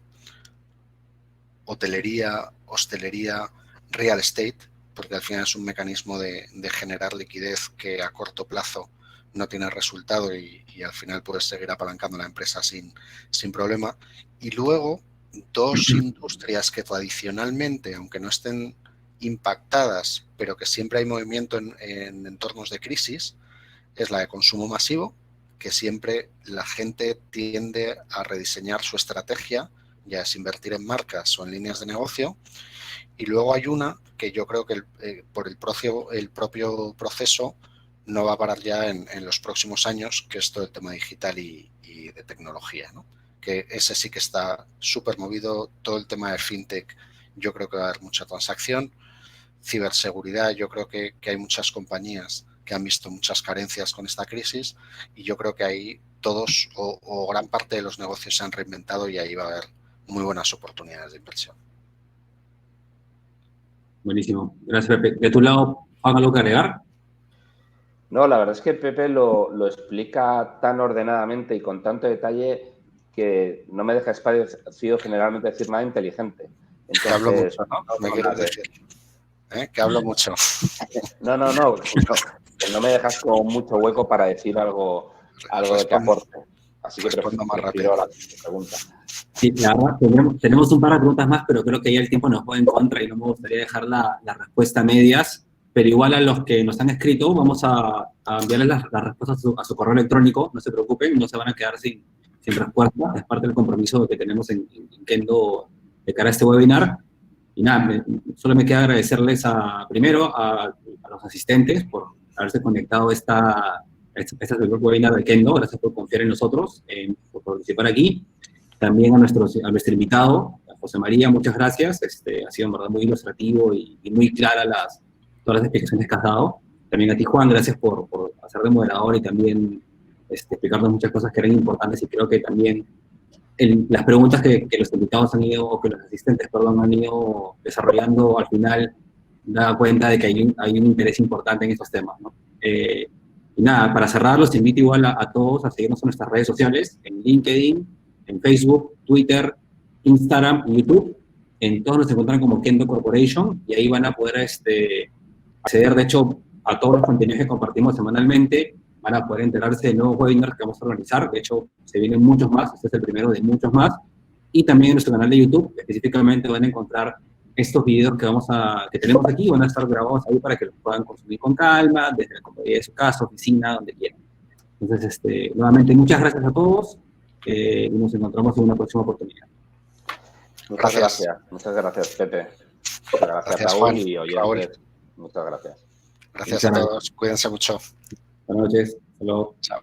hotelería, hostelería, real estate, porque al final es un mecanismo de generar liquidez que a corto plazo no tiene resultado y al final puedes seguir apalancando la empresa sin problema. Y luego, dos industrias que tradicionalmente, aunque no estén impactadas, pero que siempre hay movimiento en entornos de crisis, es la de consumo masivo, que siempre la gente tiende a rediseñar su estrategia, ya es invertir en marcas o en líneas de negocio. Y luego hay una que yo creo que por el propio proceso no va a parar ya en los próximos años, que es todo el tema digital y de tecnología, ¿no? Que ese sí que está súper movido, todo el tema de fintech, yo creo que va a haber mucha transacción. Ciberseguridad, yo creo que hay muchas compañías que han visto muchas carencias con esta crisis y yo creo que ahí todos o gran parte de los negocios se han reinventado y ahí va a haber muy buenas oportunidades de inversión. Buenísimo. Gracias, Pepe. ¿De tu lado, Juan, algo que agregar? No, la verdad es que Pepe lo explica tan ordenadamente y con tanto detalle que no me deja espacio generalmente decir nada inteligente. Entonces, que hablo mucho, ¿no? Me quieres decir. Que hablo mucho. No. Que no me dejas con mucho hueco para decir algo que aporte. Así que prefiero más rápido la pregunta. Sí, la verdad, tenemos un par de preguntas más, pero creo que ya el tiempo nos va en contra y no me gustaría dejar la respuesta a medias. Pero igual a los que nos han escrito, vamos a enviarles las respuestas a su correo electrónico. No se preocupen, no se van a quedar sin respuesta. Es parte del compromiso que tenemos en Kendo de cara a este webinar. Y nada, solo me queda agradecerles primero a los asistentes por haberse conectado a este webinar de Kendo. Gracias por confiar en nosotros, por participar aquí. También a nuestro invitado, a José María, muchas gracias. Ha sido en verdad muy ilustrativo y muy clara todas las explicaciones que has dado. También a ti, Juan, gracias por hacer de moderador y también explicarnos muchas cosas que eran importantes y creo que también las preguntas que los invitados han ido, o que los asistentes, perdón, han ido desarrollando al final da cuenta de que hay un interés importante en estos temas, ¿no? Y nada, para cerrar, los invito igual a todos a seguirnos en nuestras redes sociales, en LinkedIn, en Facebook, Twitter, Instagram y YouTube. En todos nos encuentran como Kendo Corporation y ahí van a poder acceder, de hecho, a todos los contenidos que compartimos semanalmente. Van a poder enterarse de nuevos webinars que vamos a organizar. De hecho, se vienen muchos más. Este es el primero de muchos más. Y también en nuestro canal de YouTube, específicamente van a encontrar estos videos que tenemos aquí van a estar grabados ahí para que los puedan consumir con calma, desde la comodidad de su casa, oficina, donde quieran. Entonces, nuevamente, muchas gracias a todos y nos encontramos en una próxima oportunidad. Muchas gracias. Muchas gracias, Pepe. Muchas gracias, Raúl, Juan, y oyentes. Raúl. Muchas gracias. Gracias a todos. Cuídense mucho. Buenas noches. Hasta luego. Chao.